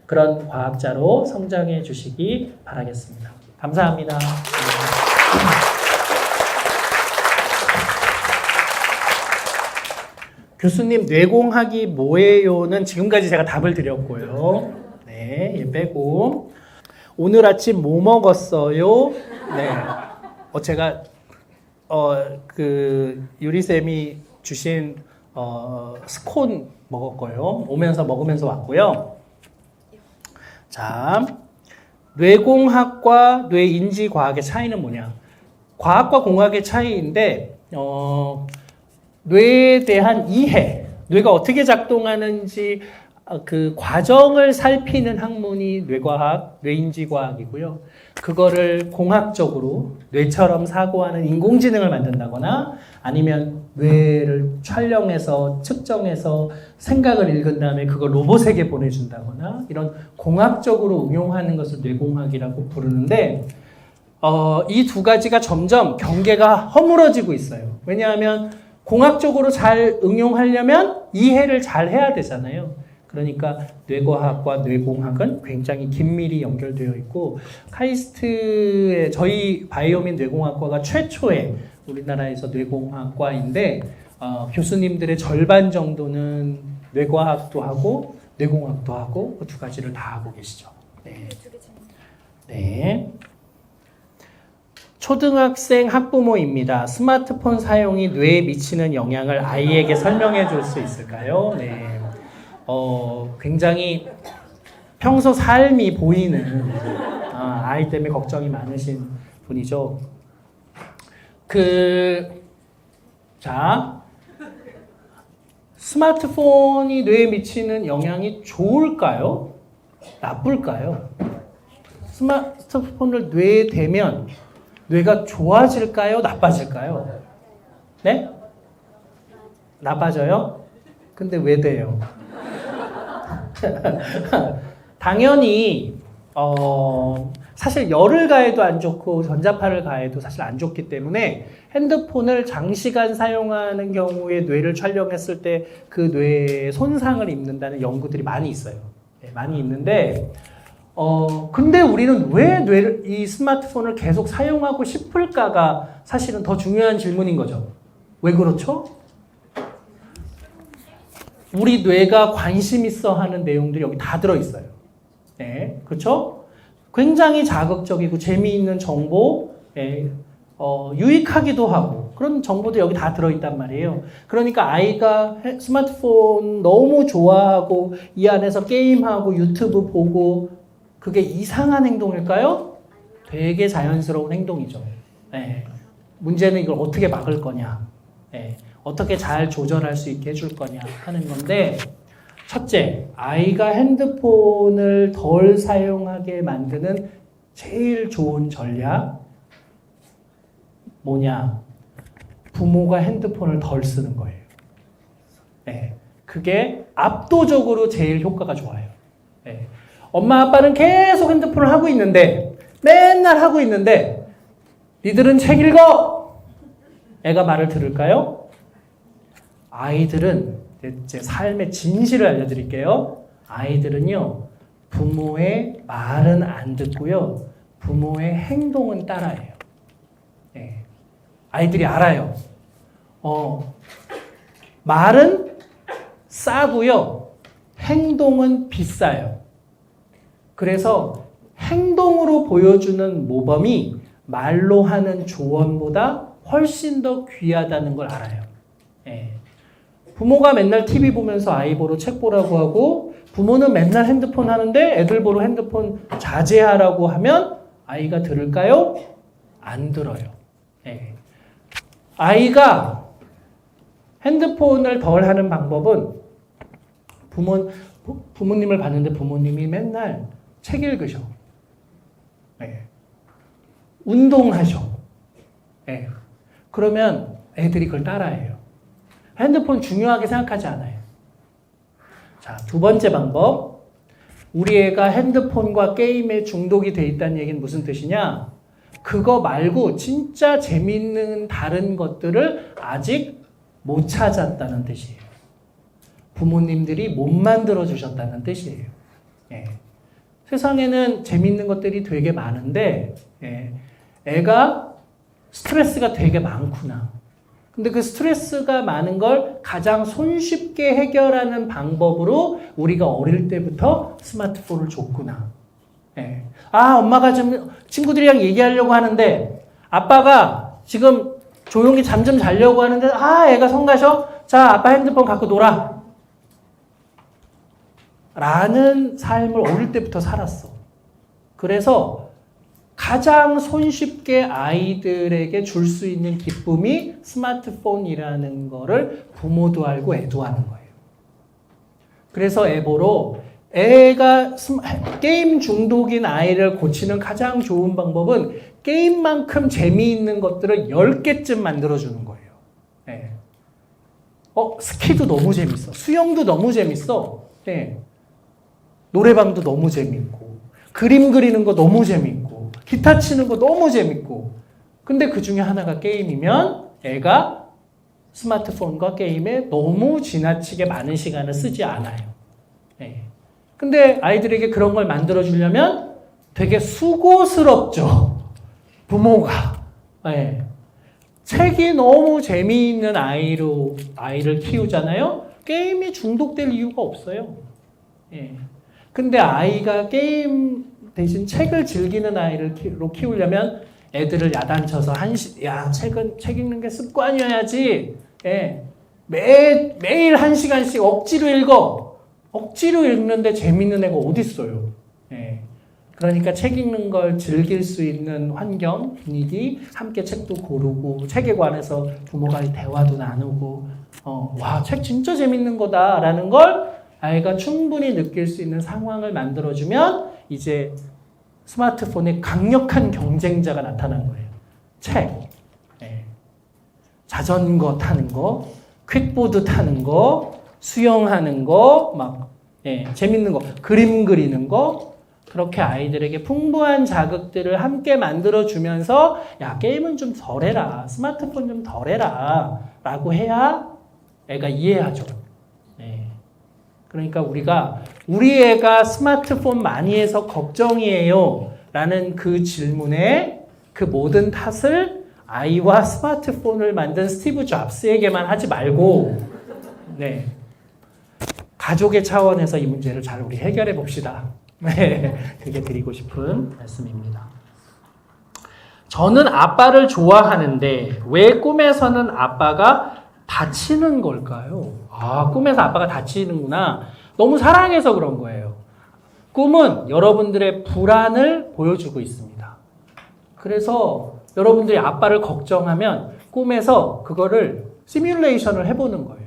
그런 과학자로 성장해 주시기 바라겠습니다. 감사합니다. 교수님, 뇌공학이 뭐예요?는 지금까지 제가 답을 드렸고요. 네, 빼고. 오늘 아침 뭐 먹었어요? 네. 제가, 유리쌤이 주신, 스콘 먹었고요. 먹으면서 왔고요. 자, 뇌공학과 뇌인지과학의 차이는 뭐냐? 과학과 공학의 차이인데, 뇌에 대한 이해, 뇌가 어떻게 작동하는지 그 과정을 살피는 학문이 뇌과학, 뇌인지과학이고요. 그거를 공학적으로 뇌처럼 사고하는 인공지능을 만든다거나 아니면 뇌를 촬영해서 측정해서 생각을 읽은 다음에 그걸 로봇에게 보내준다거나 이런 공학적으로 응용하는 것을 뇌공학이라고 부르는데 이 두 가지가 점점 경계가 허물어지고 있어요. 왜냐하면 공학적으로 잘 응용하려면 이해를 잘 해야 되잖아요. 그러니까 뇌과학과 뇌공학은 굉장히 긴밀히 연결되어 있고 카이스트의 저희 바이오민 뇌공학과가 최초의 우리나라에서 뇌공학과인데 교수님들의 절반 정도는 뇌과학도 하고 뇌공학도 하고 그 두 가지를 다 하고 계시죠. 네. 네. 초등학생 학부모입니다. 스마트폰 사용이 뇌에 미치는 영향을 아이에게 설명해 줄 수 있을까요? 네. 굉장히 평소 삶이 보이는 아이 때문에 걱정이 많으신 분이죠. 스마트폰이 뇌에 미치는 영향이 좋을까요? 나쁠까요? 스마트폰을 뇌에 대면 뇌가 좋아질까요? 나빠질까요? 네? 나빠져요? 근데 왜 돼요? 당연히 사실 열을 가해도 안 좋고 전자파를 가해도 사실 안 좋기 때문에 핸드폰을 장시간 사용하는 경우에 뇌를 촬영했을 때 그 뇌에 손상을 입는다는 연구들이 많이 있어요. 네, 많이 있는데 근데 우리는 왜 이 스마트폰을 계속 사용하고 싶을까가 사실은 더 중요한 질문인 거죠. 왜 그렇죠? 우리 뇌가 관심 있어 하는 내용들이 여기 다 들어있어요. 네, 그렇죠? 굉장히 자극적이고 재미있는 정보, 유익하기도 하고 그런 정보도 여기 다 들어있단 말이에요. 그러니까 아이가 스마트폰 너무 좋아하고 이 안에서 게임하고 유튜브 보고 그게 이상한 행동일까요? 되게 자연스러운 행동이죠. 네. 문제는 이걸 어떻게 막을 거냐, 네. 어떻게 잘 조절할 수 있게 해줄 거냐 하는 건데, 첫째, 아이가 핸드폰을 덜 사용하게 만드는 제일 좋은 전략 뭐냐? 부모가 핸드폰을 덜 쓰는 거예요. 네. 그게 압도적으로 제일 효과가 좋아요. 네. 엄마 아빠는 계속 핸드폰을 하고 있는데, 맨날 하고 있는데, 니들은 책 읽어! 애가 말을 들을까요? 아이들은, 제 삶의 진실을 알려드릴게요. 아이들은요, 부모의 말은 안 듣고요, 부모의 행동은 따라해요. 네. 아이들이 알아요. 말은 싸고요, 행동은 비싸요. 그래서 행동으로 보여주는 모범이 말로 하는 조언보다 훨씬 더 귀하다는 걸 알아요. 예. 부모가 맨날 TV 보면서 아이 보러 책 보라고 하고 부모는 맨날 핸드폰 하는데 애들 보러 핸드폰 자제하라고 하면 아이가 들을까요? 안 들어요. 예. 아이가 핸드폰을 덜 하는 방법은 부모님을 봤는데 부모님이 맨날 책 읽으셔. 네. 운동하셔. 네. 그러면 애들이 그걸 따라해요. 핸드폰 중요하게 생각하지 않아요. 자, 두 번째 방법. 우리 애가 핸드폰과 게임에 중독이 돼 있다는 얘기는 무슨 뜻이냐? 그거 말고 진짜 재밌는 다른 것들을 아직 못 찾았다는 뜻이에요. 부모님들이 못 만들어 주셨다는 뜻이에요. 예. 세상에는 재밌는 것들이 되게 많은데, 예. 애가 스트레스가 되게 많구나. 근데 그 스트레스가 많은 걸 가장 손쉽게 해결하는 방법으로 우리가 어릴 때부터 스마트폰을 줬구나. 예. 아, 엄마가 좀 친구들이랑 얘기하려고 하는데 아빠가 지금 조용히 잠 좀 자려고 하는데 애가 성가셔? 자, 아빠 핸드폰 갖고 놀아. 라는 삶을 어릴 때부터 살았어. 그래서 가장 손쉽게 아이들에게 줄 수 있는 기쁨이 스마트폰이라는 거를 부모도 알고 애도 아는 거예요. 그래서 애보로 애가 게임 중독인 아이를 고치는 가장 좋은 방법은 게임만큼 재미있는 것들을 10개쯤 만들어주는 거예요. 네. 스키도 너무 재밌어. 수영도 너무 재밌어. 네. 노래방도 너무 재밌고, 그림 그리는 거 너무 재밌고, 기타 치는 거 너무 재밌고, 근데 그 중에 하나가 게임이면 애가 스마트폰과 게임에 너무 지나치게 많은 시간을 쓰지 않아요. 네. 근데 아이들에게 그런 걸 만들어주려면 되게 수고스럽죠. 부모가. 네. 책이 너무 재미있는 아이를 키우잖아요. 게임이 중독될 이유가 없어요. 네. 근데 아이가 게임 대신 책을 즐기는 아이로 키우려면 애들을 야단쳐서 책 읽는 게 습관이어야지. 예. 매일 1시간씩 억지로 읽어. 억지로 읽는데 재밌는 애가 어딨어요. 예. 그러니까 책 읽는 걸 즐길 수 있는 환경, 분위기, 함께 책도 고르고, 책에 관해서 부모가 대화도 나누고, 책 진짜 재밌는 거다라는 걸 아이가 충분히 느낄 수 있는 상황을 만들어주면 이제 스마트폰의 강력한 경쟁자가 나타난 거예요. 책, 자전거 타는 거, 퀵보드 타는 거, 수영하는 거, 재밌는 거, 그림 그리는 거, 그렇게 아이들에게 풍부한 자극들을 함께 만들어주면서 게임은 좀 덜해라, 스마트폰 좀 덜해라 라고 해야 애가 이해하죠. 그러니까 우리 애가 스마트폰 많이 해서 걱정이에요 라는 그 질문에 그 모든 탓을 아이와 스마트폰을 만든 스티브 잡스에게만 하지 말고, 가족의 차원에서 이 문제를 잘 우리 해결해 봅시다. 네, 그게 드리고 싶은 말씀입니다. 저는 아빠를 좋아하는데 왜 꿈에서는 아빠가 다치는 걸까요? 아, 꿈에서 아빠가 다치는구나. 너무 사랑해서 그런 거예요. 꿈은 여러분들의 불안을 보여주고 있습니다. 그래서 여러분들이 아빠를 걱정하면 꿈에서 그거를 시뮬레이션을 해보는 거예요.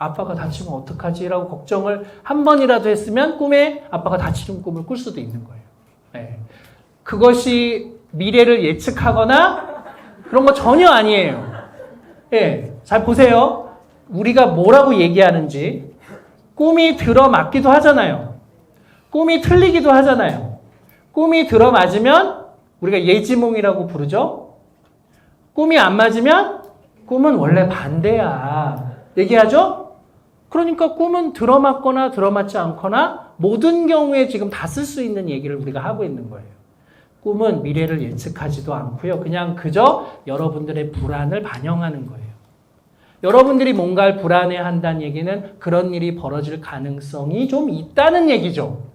아빠가 다치면 어떡하지? 라고 걱정을 한 번이라도 했으면 꿈에 아빠가 다치는 꿈을 꿀 수도 있는 거예요. 네. 그것이 미래를 예측하거나 그런 거 전혀 아니에요. 예, 잘 보세요. 우리가 뭐라고 얘기하는지. 꿈이 들어맞기도 하잖아요. 꿈이 틀리기도 하잖아요. 꿈이 들어맞으면 우리가 예지몽이라고 부르죠. 꿈이 안 맞으면 꿈은 원래 반대야. 얘기하죠? 그러니까 꿈은 들어맞거나 들어맞지 않거나 모든 경우에 지금 다 쓸 수 있는 얘기를 우리가 하고 있는 거예요. 꿈은 미래를 예측하지도 않고요. 그냥 그저 여러분들의 불안을 반영하는 거예요. 여러분들이 뭔가를 불안해한다는 얘기는 그런 일이 벌어질 가능성이 좀 있다는 얘기죠.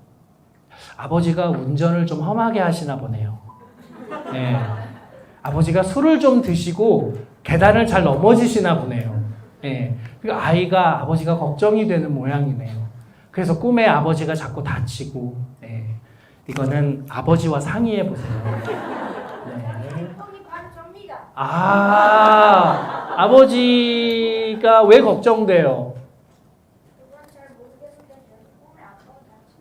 아버지가 운전을 좀 험하게 하시나 보네요. 네. 아버지가 술을 좀 드시고 계단을 잘 넘어지시나 보네요. 네. 그러니까 아이가 아버지가 걱정이 되는 모양이네요. 그래서 꿈에 아버지가 자꾸 다치고, 네. 이거는 아버지와 상의해 보세요. 네. 아, 아버지가 왜 걱정돼요?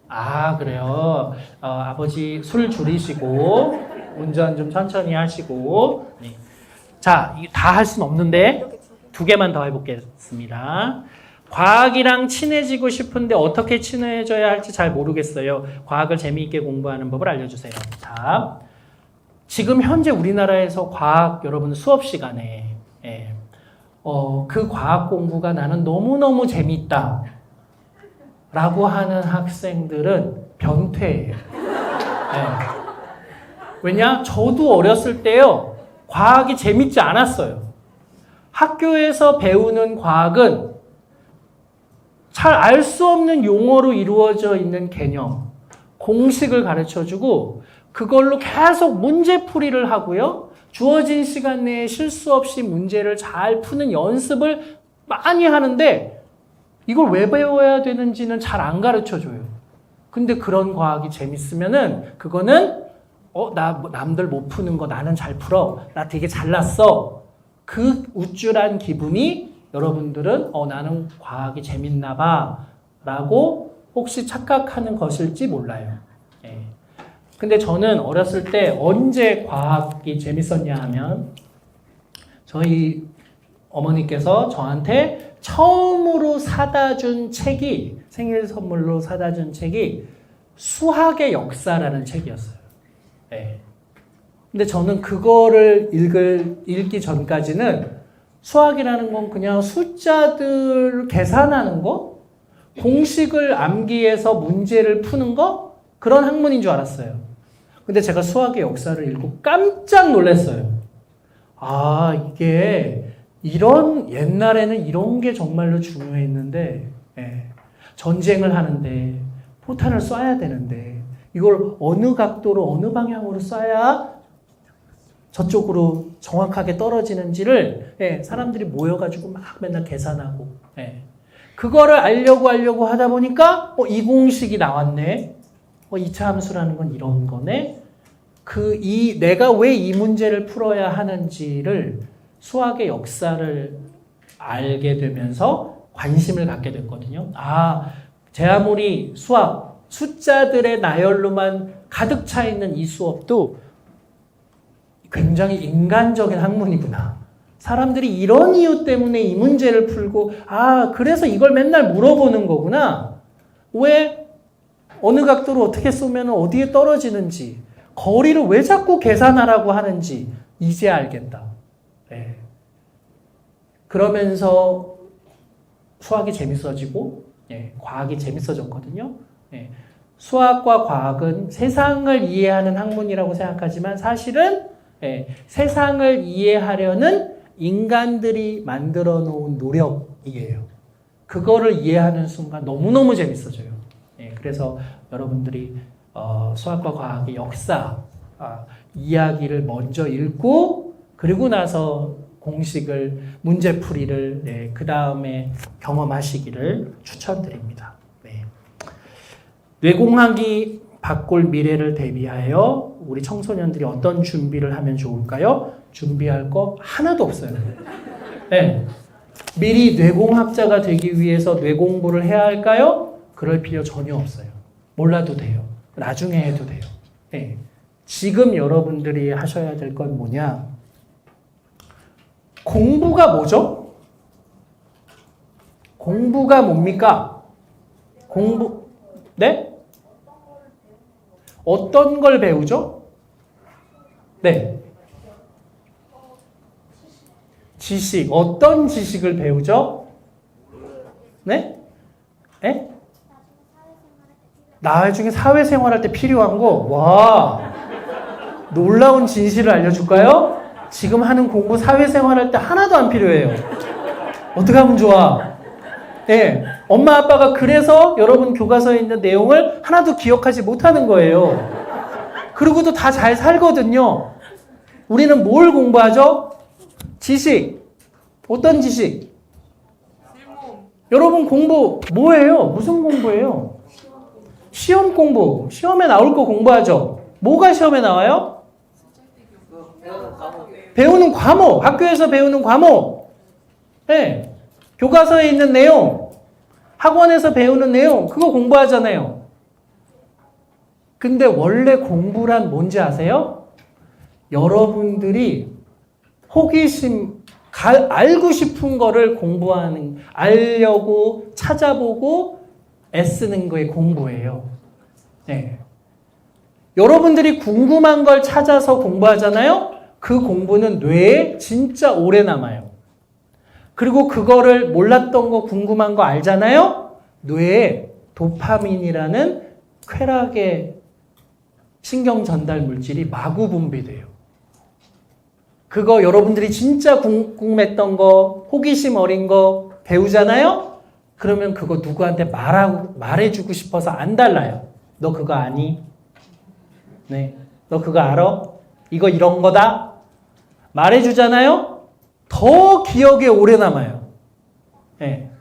아, 그래요. 아버지 술 줄이시고 운전 좀 천천히 하시고. 네. 자, 다 할 수는 없는데 2개만 더 해보겠습니다. 과학이랑 친해지고 싶은데 어떻게 친해져야 할지 잘 모르겠어요. 과학을 재미있게 공부하는 법을 알려주세요. 자, 지금 현재 우리나라에서 과학 여러분 수업 시간에 그 과학 공부가 나는 너무너무 재밌다 라고 하는 학생들은 변태예요. 네. 왜냐? 저도 어렸을 때요 과학이 재밌지 않았어요. 학교에서 배우는 과학은 잘 알 수 없는 용어로 이루어져 있는 개념, 공식을 가르쳐주고 그걸로 계속 문제풀이를 하고요. 주어진 시간 내에 실수 없이 문제를 잘 푸는 연습을 많이 하는데 이걸 왜 배워야 되는지는 잘 안 가르쳐줘요. 근데 그런 과학이 재밌으면은 그거는 남들 못 푸는 거 나는 잘 풀어. 나 되게 잘났어. 그 우쭐한 기분이 여러분들은 나는 과학이 재밌나 봐 라고 혹시 착각하는 것일지 몰라요. 예. 근데 저는 어렸을 때 언제 과학이 재밌었냐 하면 저희 어머니께서 저한테 처음으로 사다 준 책이 생일 선물로 사다 준 책이 수학의 역사라는 책이었어요. 예. 근데 저는 그거를 읽기 전까지는 수학이라는 건 그냥 숫자들 계산하는 거, 공식을 암기해서 문제를 푸는 거, 그런 학문인 줄 알았어요. 근데 제가 수학의 역사를 읽고 깜짝 놀랐어요. 아, 이게 옛날에는 이런 게 정말로 중요했는데, 전쟁을 하는데 포탄을 쏴야 되는데 이걸 어느 각도로 어느 방향으로 쏴야 저쪽으로 정확하게 떨어지는지를 사람들이 모여가지고 막 맨날 계산하고 그거를 알려고 하다 보니까 이 공식이 나왔네. 2차 함수라는 건 이런 거네. 내가 왜 이 문제를 풀어야 하는지를 수학의 역사를 알게 되면서 관심을 갖게 됐거든요. 제 아무리 숫자들의 나열로만 가득 차 있는 이 수업도 굉장히 인간적인 학문이구나. 사람들이 이런 이유 때문에 이 문제를 풀고, 그래서 이걸 맨날 물어보는 거구나. 왜, 어느 각도로 어떻게 쏘면 어디에 떨어지는지, 거리를 왜 자꾸 계산하라고 하는지, 이제 알겠다. 네. 그러면서 수학이 재밌어지고, 과학이 재밌어졌거든요. 수학과 과학은 세상을 이해하는 학문이라고 생각하지만 사실은 세상을 이해하려는 인간들이 만들어 놓은 노력이에요. 그거를 이해하는 순간 너무너무 재밌어져요. 예, 그래서 여러분들이 수학과 과학의 역사, 이야기를 먼저 읽고 그리고 나서 공식을, 문제풀이를 네, 그 다음에 경험하시기를 추천드립니다. 네. 뇌공학이 바꿀 미래를 대비하여 우리 청소년들이 어떤 준비를 하면 좋을까요? 준비할 거 하나도 없어요. 네. 미리 뇌공학자가 되기 위해서 뇌 공부를 해야 할까요? 그럴 필요 전혀 없어요. 몰라도 돼요. 나중에 해도 돼요. 네. 지금 여러분들이 하셔야 될 건 뭐냐? 공부가 뭐죠? 공부가 뭡니까? 공부, 네? 어떤 걸 배우죠? 네. 지식, 어떤 지식을 배우죠? 네? 네? 나중에 사회생활할 때 필요한 거, 와, 놀라운 진실을 알려줄까요? 지금 하는 공부 사회생활할 때 하나도 안 필요해요. 어떻게 하면 좋아? 네, 엄마 아빠가 그래서 여러분 교과서에 있는 내용을 하나도 기억하지 못하는 거예요. 그리고도 다 잘 살거든요. 우리는 뭘 공부하죠? 지식. 어떤 지식? 여러분 공부 뭐예요? 무슨 공부예요? 시험 공부. 시험에 나올 거 공부하죠. 뭐가 시험에 나와요? 배우는 과목. 학교에서 배우는 과목. 네. 교과서에 있는 내용. 학원에서 배우는 내용. 그거 공부하잖아요. 근데 원래 공부란 뭔지 아세요? 여러분들이 호기심, 알고 싶은 거를 공부하는, 알려고 찾아보고 애쓰는 거에 공부예요. 네. 여러분들이 궁금한 걸 찾아서 공부하잖아요? 그 공부는 뇌에 진짜 오래 남아요. 그리고 그거를 몰랐던 거, 궁금한 거 알잖아요? 뇌에 도파민이라는 쾌락의 신경 전달 물질이 마구 분비돼요. 그거 여러분들이 진짜 궁금했던 거, 호기심 어린 거 배우잖아요? 그러면 그거 누구한테 말해주고 싶어서 안 달라요. 너 그거 아니? 네. 너 그거 알아? 이거 이런 거다? 말해주잖아요? 더 기억에 오래 남아요. 네.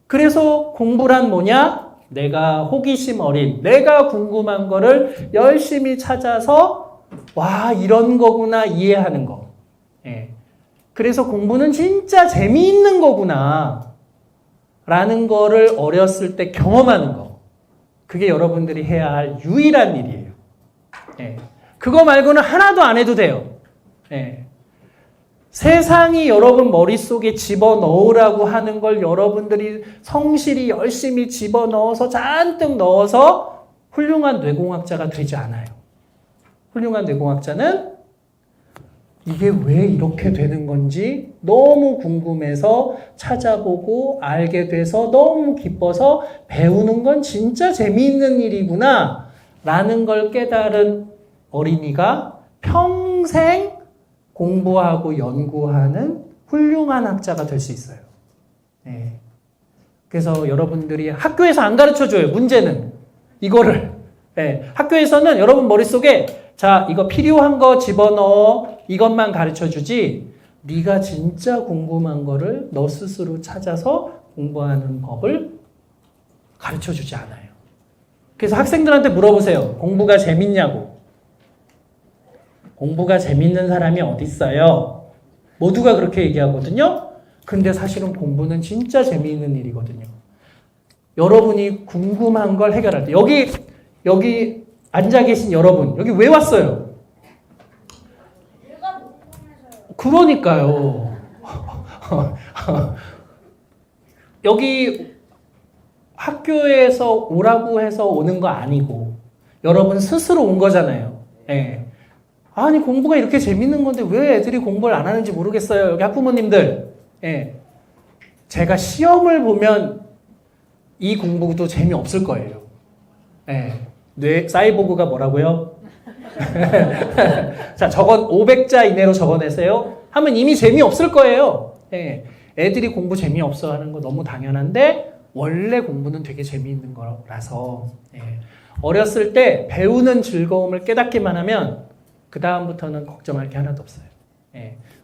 그래서 공부란 뭐냐? 내가 호기심 어린, 내가 궁금한 거를 열심히 찾아서 와, 이런 거구나 이해하는 거. 예. 그래서 공부는 진짜 재미있는 거구나 라는 거를 어렸을 때 경험하는 거. 그게 여러분들이 해야 할 유일한 일이에요. 예. 그거 말고는 하나도 안 해도 돼요. 예. 세상이 여러분 머릿속에 집어넣으라고 하는 걸 여러분들이 성실히 열심히 집어넣어서 잔뜩 넣어서 훌륭한 뇌공학자가 되지 않아요. 훌륭한 뇌공학자는 이게 왜 이렇게 되는 건지 너무 궁금해서 찾아보고 알게 돼서 너무 기뻐서 배우는 건 진짜 재미있는 일이구나 라는 걸 깨달은 어린이가 평생 공부하고 연구하는 훌륭한 학자가 될 수 있어요. 네. 그래서 여러분들이 학교에서 안 가르쳐줘요. 문제는 이거를. 네. 학교에서는 여러분 머릿속에 자, 이거 필요한 거 집어넣어. 이것만 가르쳐주지. 네가 진짜 궁금한 거를 너 스스로 찾아서 공부하는 법을 가르쳐주지 않아요. 그래서 학생들한테 물어보세요. 공부가 재밌냐고. 공부가 재밌는 사람이 어디 있어요? 모두가 그렇게 얘기하거든요. 근데 사실은 공부는 진짜 재미있는 일이거든요. 여러분이 궁금한 걸 해결할 때 여기 앉아 계신 여러분 여기 왜 왔어요? 그러니까요. 여기 학교에서 오라고 해서 오는 거 아니고 여러분 스스로 온 거잖아요. 네. 아니 공부가 이렇게 재밌는 건데 왜 애들이 공부를 안 하는지 모르겠어요. 여기 학부모님들. 예. 제가 시험을 보면 이 공부도 재미없을 거예요. 예. 사이보그가 뭐라고요? 자, 500자 이내로 적어내세요. 하면 이미 재미없을 거예요. 예. 애들이 공부 재미없어 하는 거 너무 당연한데 원래 공부는 되게 재미있는 거라서 어렸을 때 배우는 즐거움을 깨닫기만 하면 그 다음부터는 걱정할 게 하나도 없어요.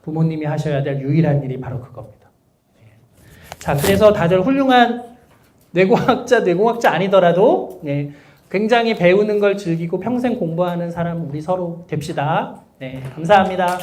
부모님이 하셔야 될 유일한 일이 바로 그겁니다. 자, 그래서 다들 훌륭한 뇌공학자 아니더라도 굉장히 배우는 걸 즐기고 평생 공부하는 사람 우리 서로 됩시다. 감사합니다.